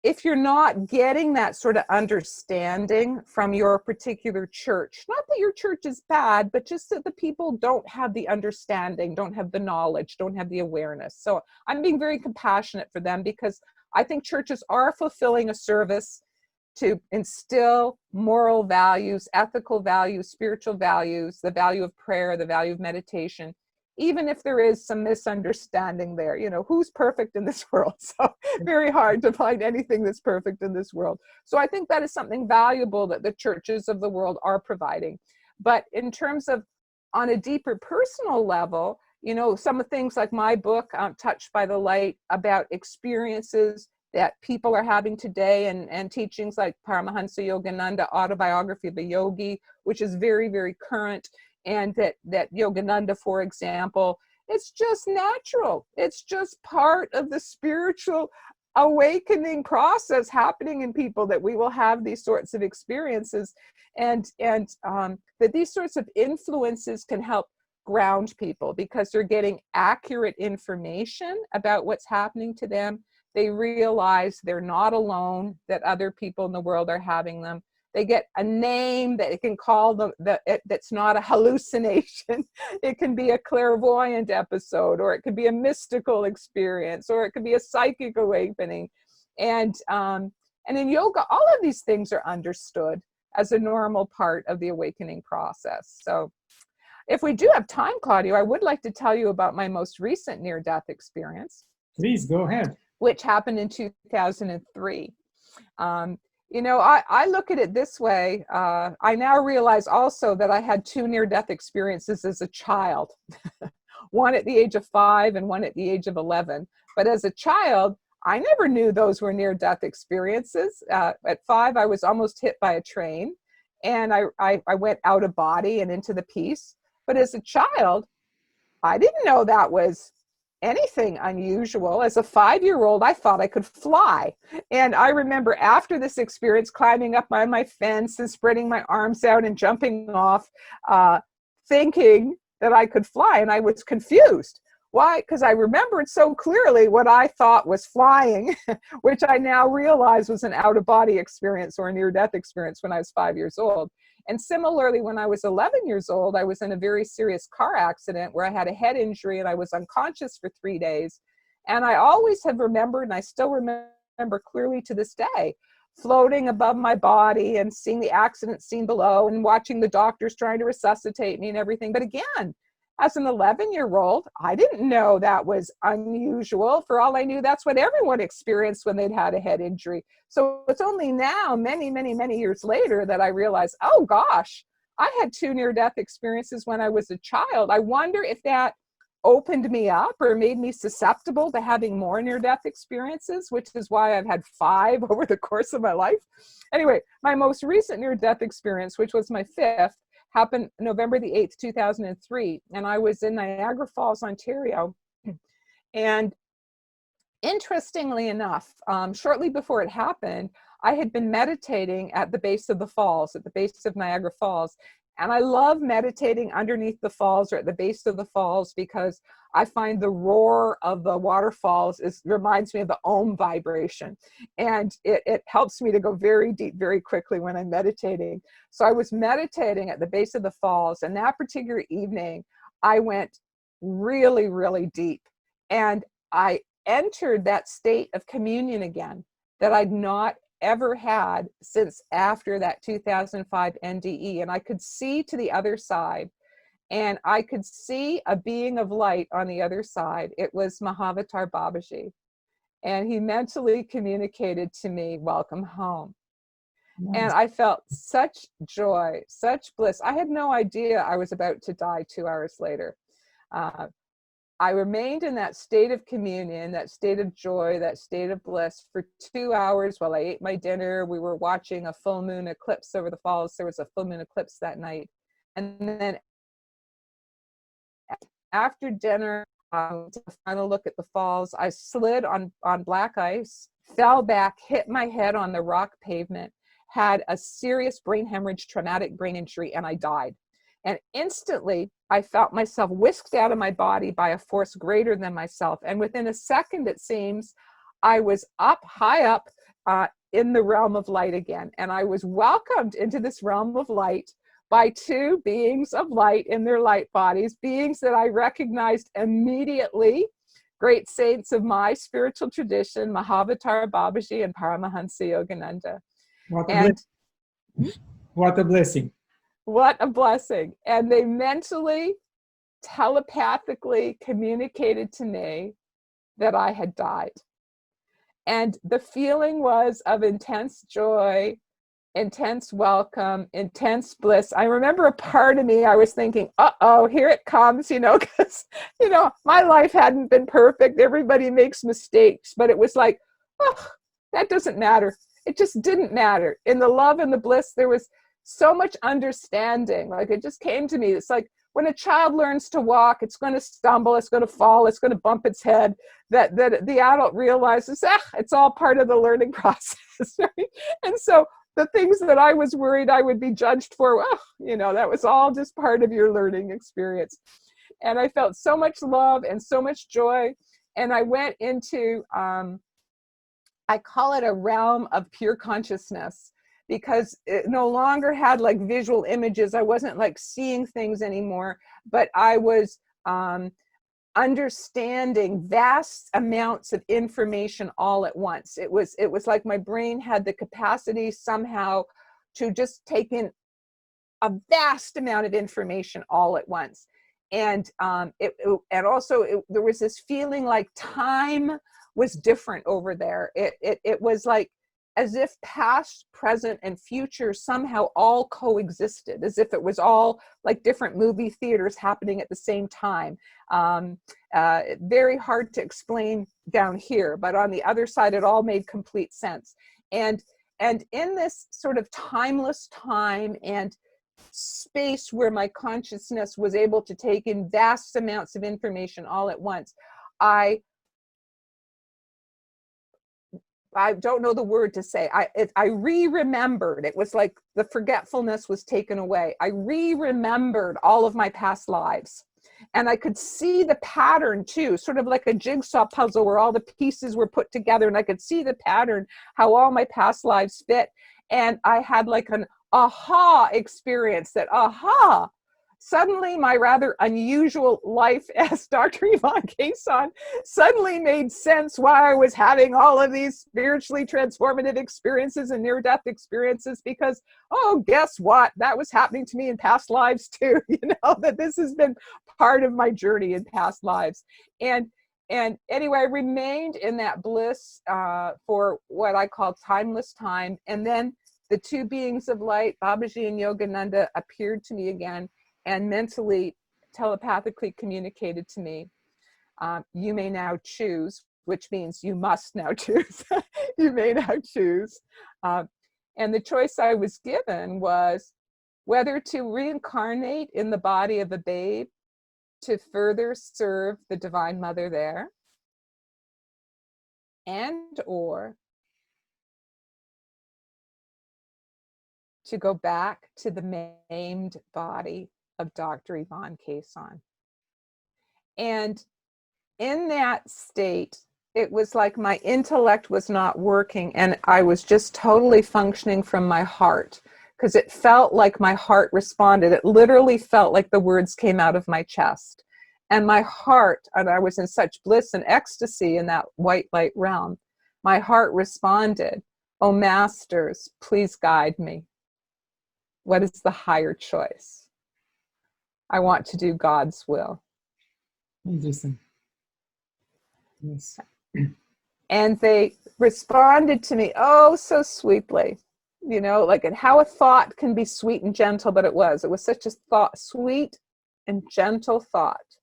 if you're not getting that sort of understanding from your particular church, not that your church is bad, but just that the people don't have the understanding, don't have the knowledge, don't have the awareness. So I'm being very compassionate for them, because I think churches are fulfilling a service to instill moral values, ethical values, spiritual values, the value of prayer, the value of meditation, even if there is some misunderstanding there. You know, who's perfect in this world? So very hard to find anything that's perfect in this world. So I think that is something valuable that the churches of the world are providing. But in terms of on a deeper personal level, you know, some of things like my book, Touched by the Light, about experiences that people are having today, and teachings like Paramahansa Yogananda, Autobiography of a Yogi, which is very, very current. And that Yogananda, for example, it's just natural. It's just part of the spiritual awakening process happening in people, that we will have these sorts of experiences, and that these sorts of influences can help ground people, because they're getting accurate information about what's happening to them. They realize they're not alone, that other people in the world are having them. They get a name that it can call them, that's not a hallucination. It can be a clairvoyant episode, or it could be a mystical experience, or it could be a psychic awakening. And in yoga, all of these things are understood as a normal part of the awakening process. So if we do have time, Claudiu, I would like to tell you about my most recent near-death experience. Please go ahead. Which happened in 2003. You know, I look at it this way. I now realize also that I had two near-death experiences as a child, one at the age of 5 and one at the age of 11. But as a child, I never knew those were near-death experiences. At 5, I was almost hit by a train, and I went out of body and into the peace. But as a child, I didn't know that was anything unusual. As a 5-year-old, I thought I could fly. And I remember after this experience, climbing up on my fence and spreading my arms out and jumping off, thinking that I could fly. And I was confused. Why? Because I remembered so clearly what I thought was flying, which I now realize was an out-of-body experience or a near-death experience when I was 5 years old. And similarly, when I was 11 years old, I was in a very serious car accident where I had a head injury and I was unconscious for 3 days. And I always have remembered, and I still remember clearly to this day, floating above my body and seeing the accident scene below and watching the doctors trying to resuscitate me and everything. But again, as an 11-year-old, I didn't know that was unusual. For all I knew, that's what everyone experienced when they'd had a head injury. So it's only now, many, many, many years later, that I realized, oh gosh, I had 2 near-death experiences when I was a child. I wonder if that opened me up or made me susceptible to having more near-death experiences, which is why I've had 5 over the course of my life. Anyway, my most recent near-death experience, which was my 5th, happened November the 8th, 2003. And I was in Niagara Falls, Ontario. And interestingly enough, shortly before it happened, I had been meditating at the base of the falls, at the base of Niagara Falls. And I love meditating underneath the falls or at the base of the falls, because I find the roar of the waterfalls reminds me of the Om vibration. And it helps me to go very deep, very quickly when I'm meditating. So I was meditating at the base of the falls. And that particular evening, I went really, really deep. And I entered that state of communion again that I'd not ever had since after that 2005 NDE. And I could see to the other side, and I could see a being of light on the other side. It was Mahavatar Babaji. And he mentally communicated to me, welcome home. Nice. And I felt such joy, such bliss. I had no idea I was about to die 2 hours later. I remained in that state of communion, that state of joy, that state of bliss for 2 hours while I ate my dinner. We were watching a full moon eclipse over the falls. There was a full moon eclipse that night. And then after dinner, to the final look at the falls, I slid on black ice, fell back, hit my head on the rock pavement, had a serious brain hemorrhage, traumatic brain injury, and I died. And instantly, I felt myself whisked out of my body by a force greater than myself. And within a second, it seems, I was up, high up, in the realm of light again. And I was welcomed into this realm of light by two beings of light in their light bodies, beings that I recognized immediately, great saints of my spiritual tradition, Mahavatar Babaji and Paramahansa Yogananda. What a And what a blessing. what a blessing. And they mentally, telepathically communicated to me that I had died. And the feeling was of intense joy, intense welcome, intense bliss. I remember a part of me, I was thinking, uh-oh, here it comes, because, my life hadn't been perfect. Everybody makes mistakes, but it was like, oh, that doesn't matter. It just didn't matter. In the love and the bliss, there was so much understanding. Like, it just came to me. It's like when a child learns to walk, it's going to stumble, it's going to fall, it's going to bump its head, that the adult realizes, it's all part of the learning process, right? And so the things that I was worried I would be judged for, that was all just part of your learning experience. And I felt so much love and so much joy. And I went into, I call it a realm of pure consciousness, because it no longer had like visual images. I wasn't like seeing things anymore, but I was understanding vast amounts of information all at once. It was like my brain had the capacity somehow to just take in a vast amount of information all at once. And there was this feeling like time was different over there. It was like as if past, present, and future somehow all coexisted, as if it was all like different movie theaters happening at the same time. Very hard to explain down here, but on the other side, it all made complete sense. And in this sort of timeless time and space where my consciousness was able to take in vast amounts of information all at once, I don't know the word to say. I re-remembered. It was like the forgetfulness was taken away. I re-remembered all of my past lives. And I could see the pattern too, sort of like a jigsaw puzzle where all the pieces were put together, and I could see the pattern, how all my past lives fit. And I had like an aha experience that, suddenly my rather unusual life as Dr. Yvonne Kason suddenly made sense why I was having all of these spiritually transformative experiences and near-death experiences, because, guess what? That was happening to me in past lives too, that this has been part of my journey in past lives. And anyway, I remained in that bliss for what I call timeless time. And then the two beings of light, Babaji and Yogananda, appeared to me again and mentally, telepathically communicated to me, you may now choose, which means you must now choose. You may now choose. And the choice I was given was whether to reincarnate in the body of a babe to further serve the Divine Mother there, and or to go back to the maimed body of Dr. Yvonne Kason. And in that state, it was like my intellect was not working, and I was just totally functioning from my heart, because it felt like my heart responded. It literally felt like the words came out of my chest. And my heart, and I was in such bliss and ecstasy in that white light realm, my heart responded, "Oh, masters, please guide me. What is the higher choice? I want to do God's will." Interesting. Yes. And they responded to me, so sweetly, like, and how a thought can be sweet and gentle, but it was such a thought, sweet and gentle thought.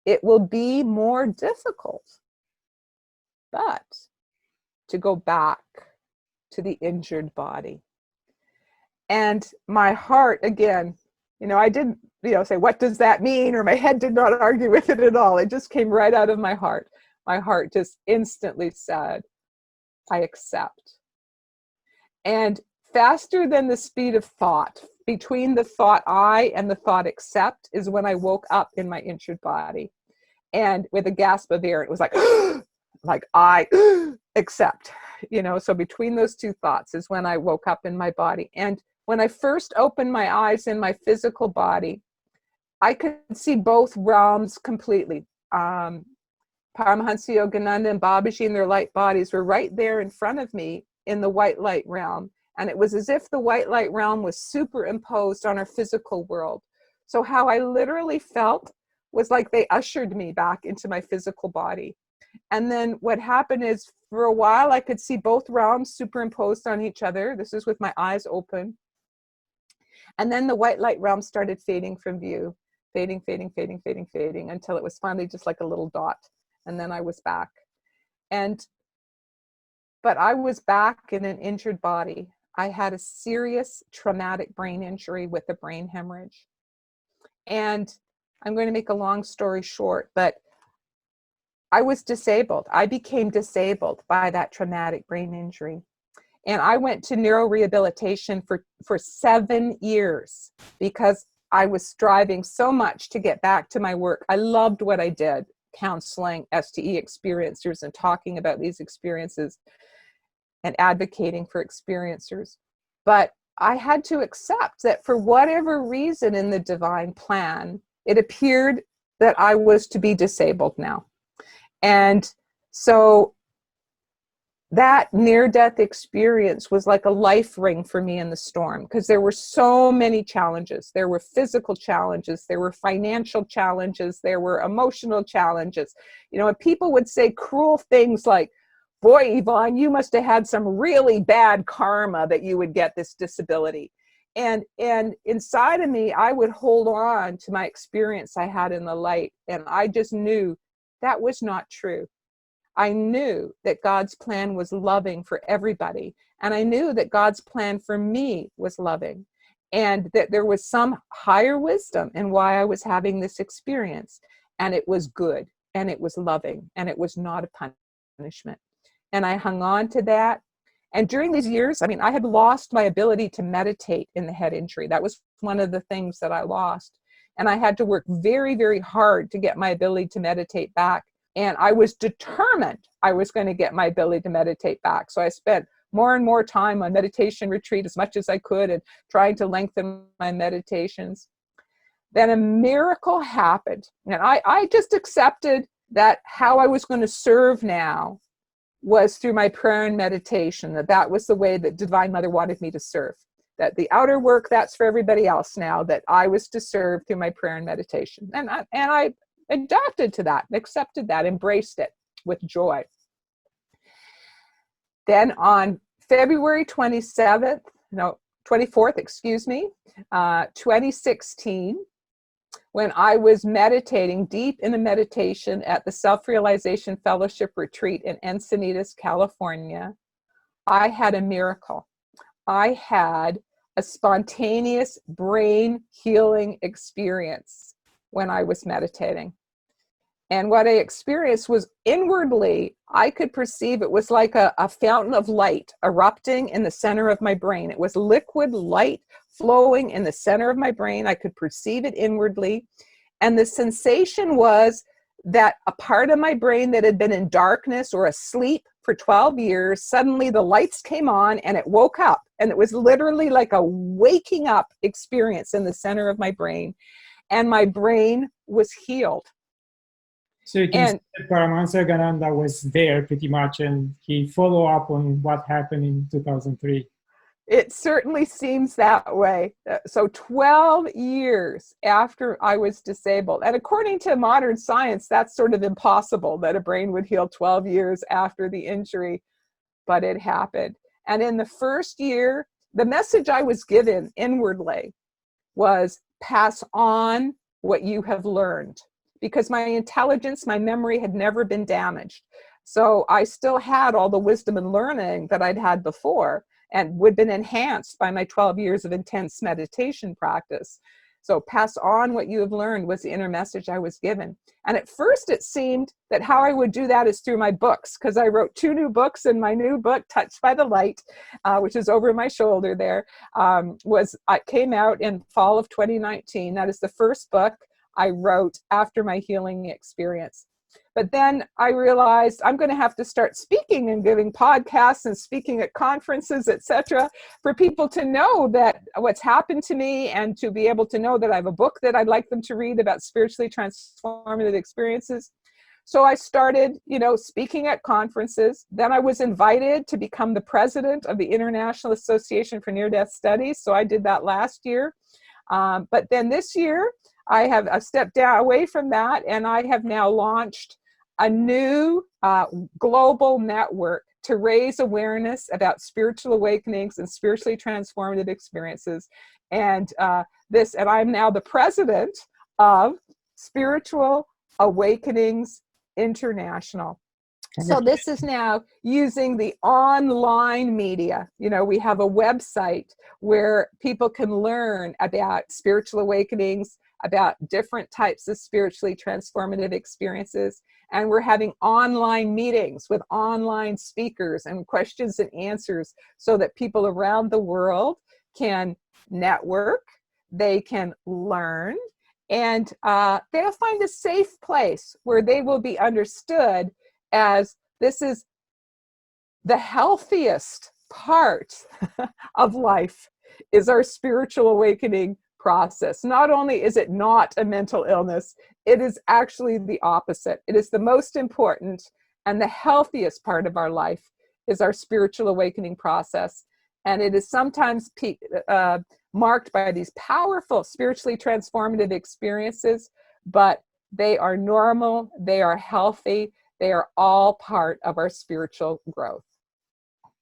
It will be more difficult, but to go back to the injured body. And my heart, again, I didn't, say, what does that mean? Or my head did not argue with it at all. It just came right out of my heart. My heart just instantly said, I accept. And faster than the speed of thought, between the thought I and the thought accept, is when I woke up in my injured body. And with a gasp of air, it was like, like I accept, so between those two thoughts is when I woke up in my body. And when I first opened my eyes in my physical body, I could see both realms completely. Paramahansa Yogananda and Babaji in their light bodies were right there in front of me in the white light realm. And it was as if the white light realm was superimposed on our physical world. So how I literally felt was like they ushered me back into my physical body. And then what happened is, for a while, I could see both realms superimposed on each other. This is with my eyes open. And then the white light realm started fading from view, fading, until it was finally just like a little dot. And then I was back. But I was back in an injured body. I had a serious traumatic brain injury with a brain hemorrhage. And I'm going to make a long story short, but I was disabled. I became disabled by that traumatic brain injury. And I went to neurorehabilitation for 7 years because I was striving so much to get back to my work. I loved what I did, counseling STE experiencers and talking about these experiences and advocating for experiencers. But I had to accept that for whatever reason in the divine plan, it appeared that I was to be disabled now. And so that near-death experience was like a life ring for me in the storm, because there were so many challenges. There were physical challenges, there were financial challenges, there were emotional challenges. And people would say cruel things like, boy, Yvonne, you must have had some really bad karma that you would get this disability. And inside of me, I would hold on to my experience I had in the light. And I just knew that was not true. I knew that God's plan was loving for everybody. And I knew that God's plan for me was loving. And that there was some higher wisdom in why I was having this experience. And it was good. And it was loving. And it was not a punishment. And I hung on to that. And during these years, I had lost my ability to meditate in the head injury. That was one of the things that I lost. And I had to work very, very hard to get my ability to meditate back. And I was determined I was going to get my ability to meditate back. So I spent more and more time on meditation retreat as much as I could and trying to lengthen my meditations. Then a miracle happened. And I just accepted that how I was going to serve now was through my prayer and meditation, that was the way that Divine Mother wanted me to serve. That the outer work, that's for everybody else now, that I was to serve through my prayer and meditation. And I adapted to that, accepted that, embraced it with joy. Then on February 24th, 2016, when I was meditating deep in a meditation at the Self-Realization Fellowship Retreat in Encinitas, California, I had a miracle. I had a spontaneous brain healing experience when I was meditating. And what I experienced was inwardly, I could perceive it was like a fountain of light erupting in the center of my brain. It was liquid light flowing in the center of my brain. I could perceive it inwardly. And the sensation was that a part of my brain that had been in darkness or asleep for 12 years, suddenly the lights came on and it woke up. And it was literally like a waking up experience in the center of my brain. And my brain was healed. So you can see that Paramahansa Yogananda was there pretty much, and he followed up on what happened in 2003. It certainly seems that way. So 12 years after I was disabled, and according to modern science, that's sort of impossible that a brain would heal 12 years after the injury, but it happened. And in the first year, the message I was given inwardly was pass on what you have learned, because my intelligence, my memory had never been damaged. So I still had all the wisdom and learning that I'd had before, and would have been enhanced by my 12 years of intense meditation practice. So pass on what you have learned was the inner message I was given. And at first it seemed that how I would do that is through my books, because I wrote 2 new books, and my new book, Touched by the Light, which is over my shoulder there, came out in fall of 2019. That is the first book I wrote after my healing experience. But then I realized I'm going to have to start speaking and giving podcasts and speaking at conferences, etc., for people to know that what's happened to me, and to be able to know that I have a book that I'd like them to read about spiritually transformative experiences. So I started, speaking at conferences. Then I was invited to become the president of the International Association for Near-Death Studies. So I did that last year. But then this year, I've stepped down away from that, and I have now launched a new global network to raise awareness about spiritual awakenings and spiritually transformative experiences. And I'm now the president of Spiritual Awakenings International. So this is now using the online media. We have a website where people can learn about spiritual awakenings, about different types of spiritually transformative experiences. And we're having online meetings with online speakers and questions and answers so that people around the world can network, they can learn, and they'll find a safe place where they will be understood as this is the healthiest part of life, is our spiritual awakening process. Not only is it not a mental illness, it is actually the opposite. It is the most important and the healthiest part of our life is our spiritual awakening process. And it is sometimes marked by these powerful spiritually transformative experiences, but they are normal, they are healthy, they are all part of our spiritual growth.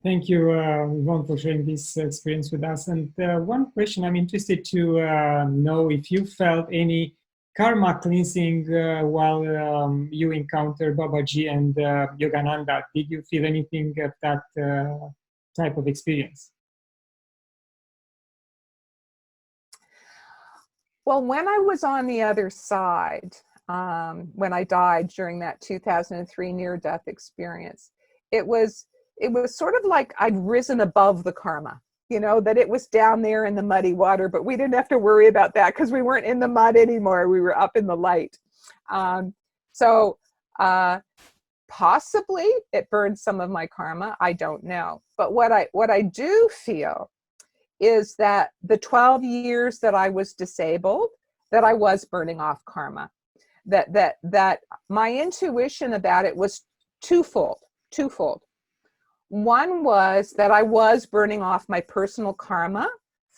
Thank you, Yvonne, for sharing this experience with us. And one question I'm interested to know if you felt any karma cleansing while you encountered Babaji and Yogananda. Did you feel anything of that type of experience? Well, when I was on the other side, when I died during that 2003 near-death experience, it was sort of like I'd risen above the karma, that it was down there in the muddy water, but we didn't have to worry about that because we weren't in the mud anymore. We were up in the light. So possibly it burned some of my karma. I don't know. But what I do feel is that the 12 years that I was disabled, that I was burning off karma, that my intuition about it was twofold. One was that I was burning off my personal karma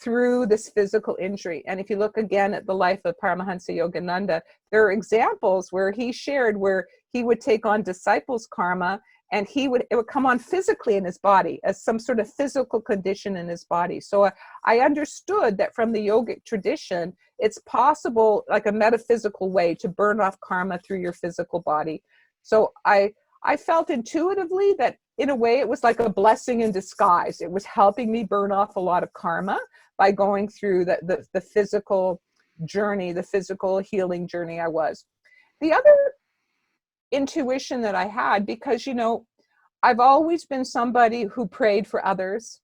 through this physical injury. And if you look again at the life of Paramahansa Yogananda, there are examples where he shared where he would take on disciples' karma, and it would come on physically in his body as some sort of physical condition in his body. So I understood that from the yogic tradition, it's possible, like a metaphysical way, to burn off karma through your physical body. So I felt intuitively that in a way it was like a blessing in disguise. It was helping me burn off a lot of karma by going through the physical journey, the physical healing journey I was. The other intuition that I had, because, I've always been somebody who prayed for others,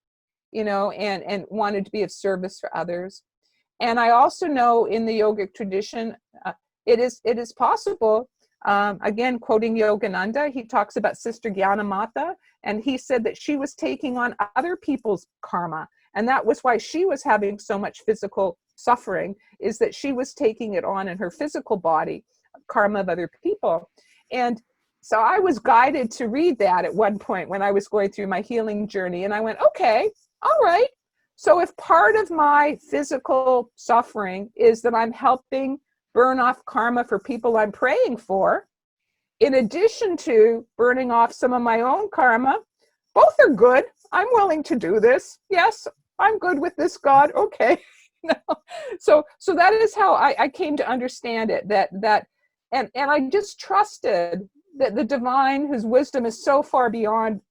and wanted to be of service for others. And I also know in the yogic tradition, it is possible. Again, quoting Yogananda, he talks about Sister Gyanamata, and he said that she was taking on other people's karma. And that was why she was having so much physical suffering, is that she was taking it on in her physical body, karma of other people. And so I was guided to read that at one point when I was going through my healing journey. And I went, okay, all right. So if part of my physical suffering is that I'm helping burn off karma for people I'm praying for, in addition to burning off some of my own karma, both are good. I'm willing to do this. Yes, I'm good with this, God. Okay. So that is how I came to understand it, and I just trusted that the divine, whose wisdom is so far beyond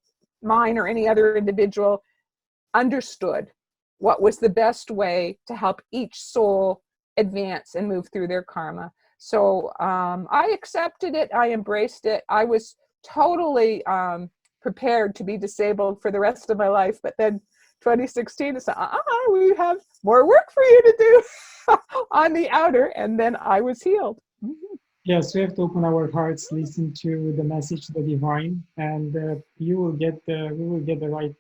mine or any other individual, understood what was the best way to help each soul advance and move through their karma. So I accepted it. I embraced it. I was totally prepared to be disabled for the rest of my life. But then 2016, it's we have more work for you to do on the outer. And then I was healed. Mm-hmm. Yes, we have to open our hearts, listen to the message, the divine, and you will get we will get the right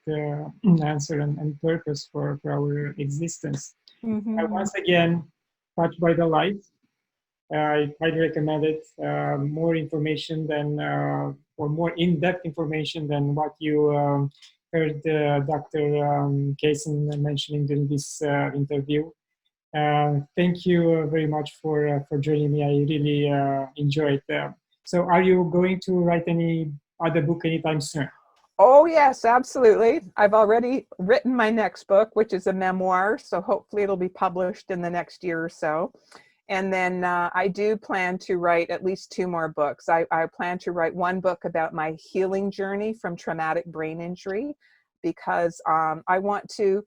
answer and purpose for our existence. Mm-hmm. Once again, touched by the light. I highly recommend it. More information than, or more in-depth information than what you heard Dr. Kason mentioning during this interview. Thank you very much for joining me. I really enjoyed. So, are you going to write any other book anytime soon? Oh, yes, absolutely. I've already written my next book, which is a memoir. So hopefully it'll be published in the next year or so. And then I do plan to write at least 2 more books. I plan to write one book about my healing journey from traumatic brain injury, because I want to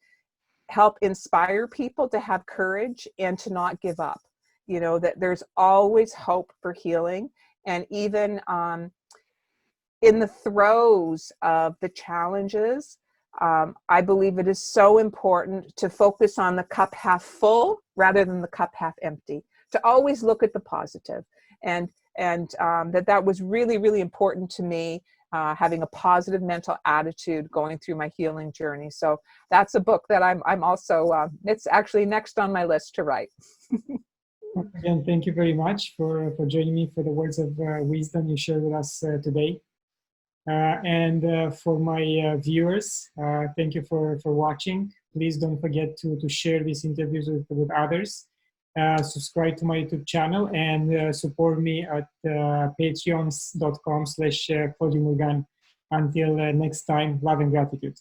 help inspire people to have courage and to not give up. You know, that there's always hope for healing. And even in the throes of the challenges, I believe it is so important to focus on the cup half full rather than the cup half empty, to always look at the positive. And that was really, really important to me, having a positive mental attitude going through my healing journey. So that's a book that I'm also, it's actually next on my list to write. Again, thank you very much for joining me, for the words of wisdom you shared with us today. And for my viewers, thank you for watching. Please don't forget to share these interviews with others. Subscribe to my YouTube channel and support me at patreons.com/Claudiu Murgan. Until next time, love and gratitude.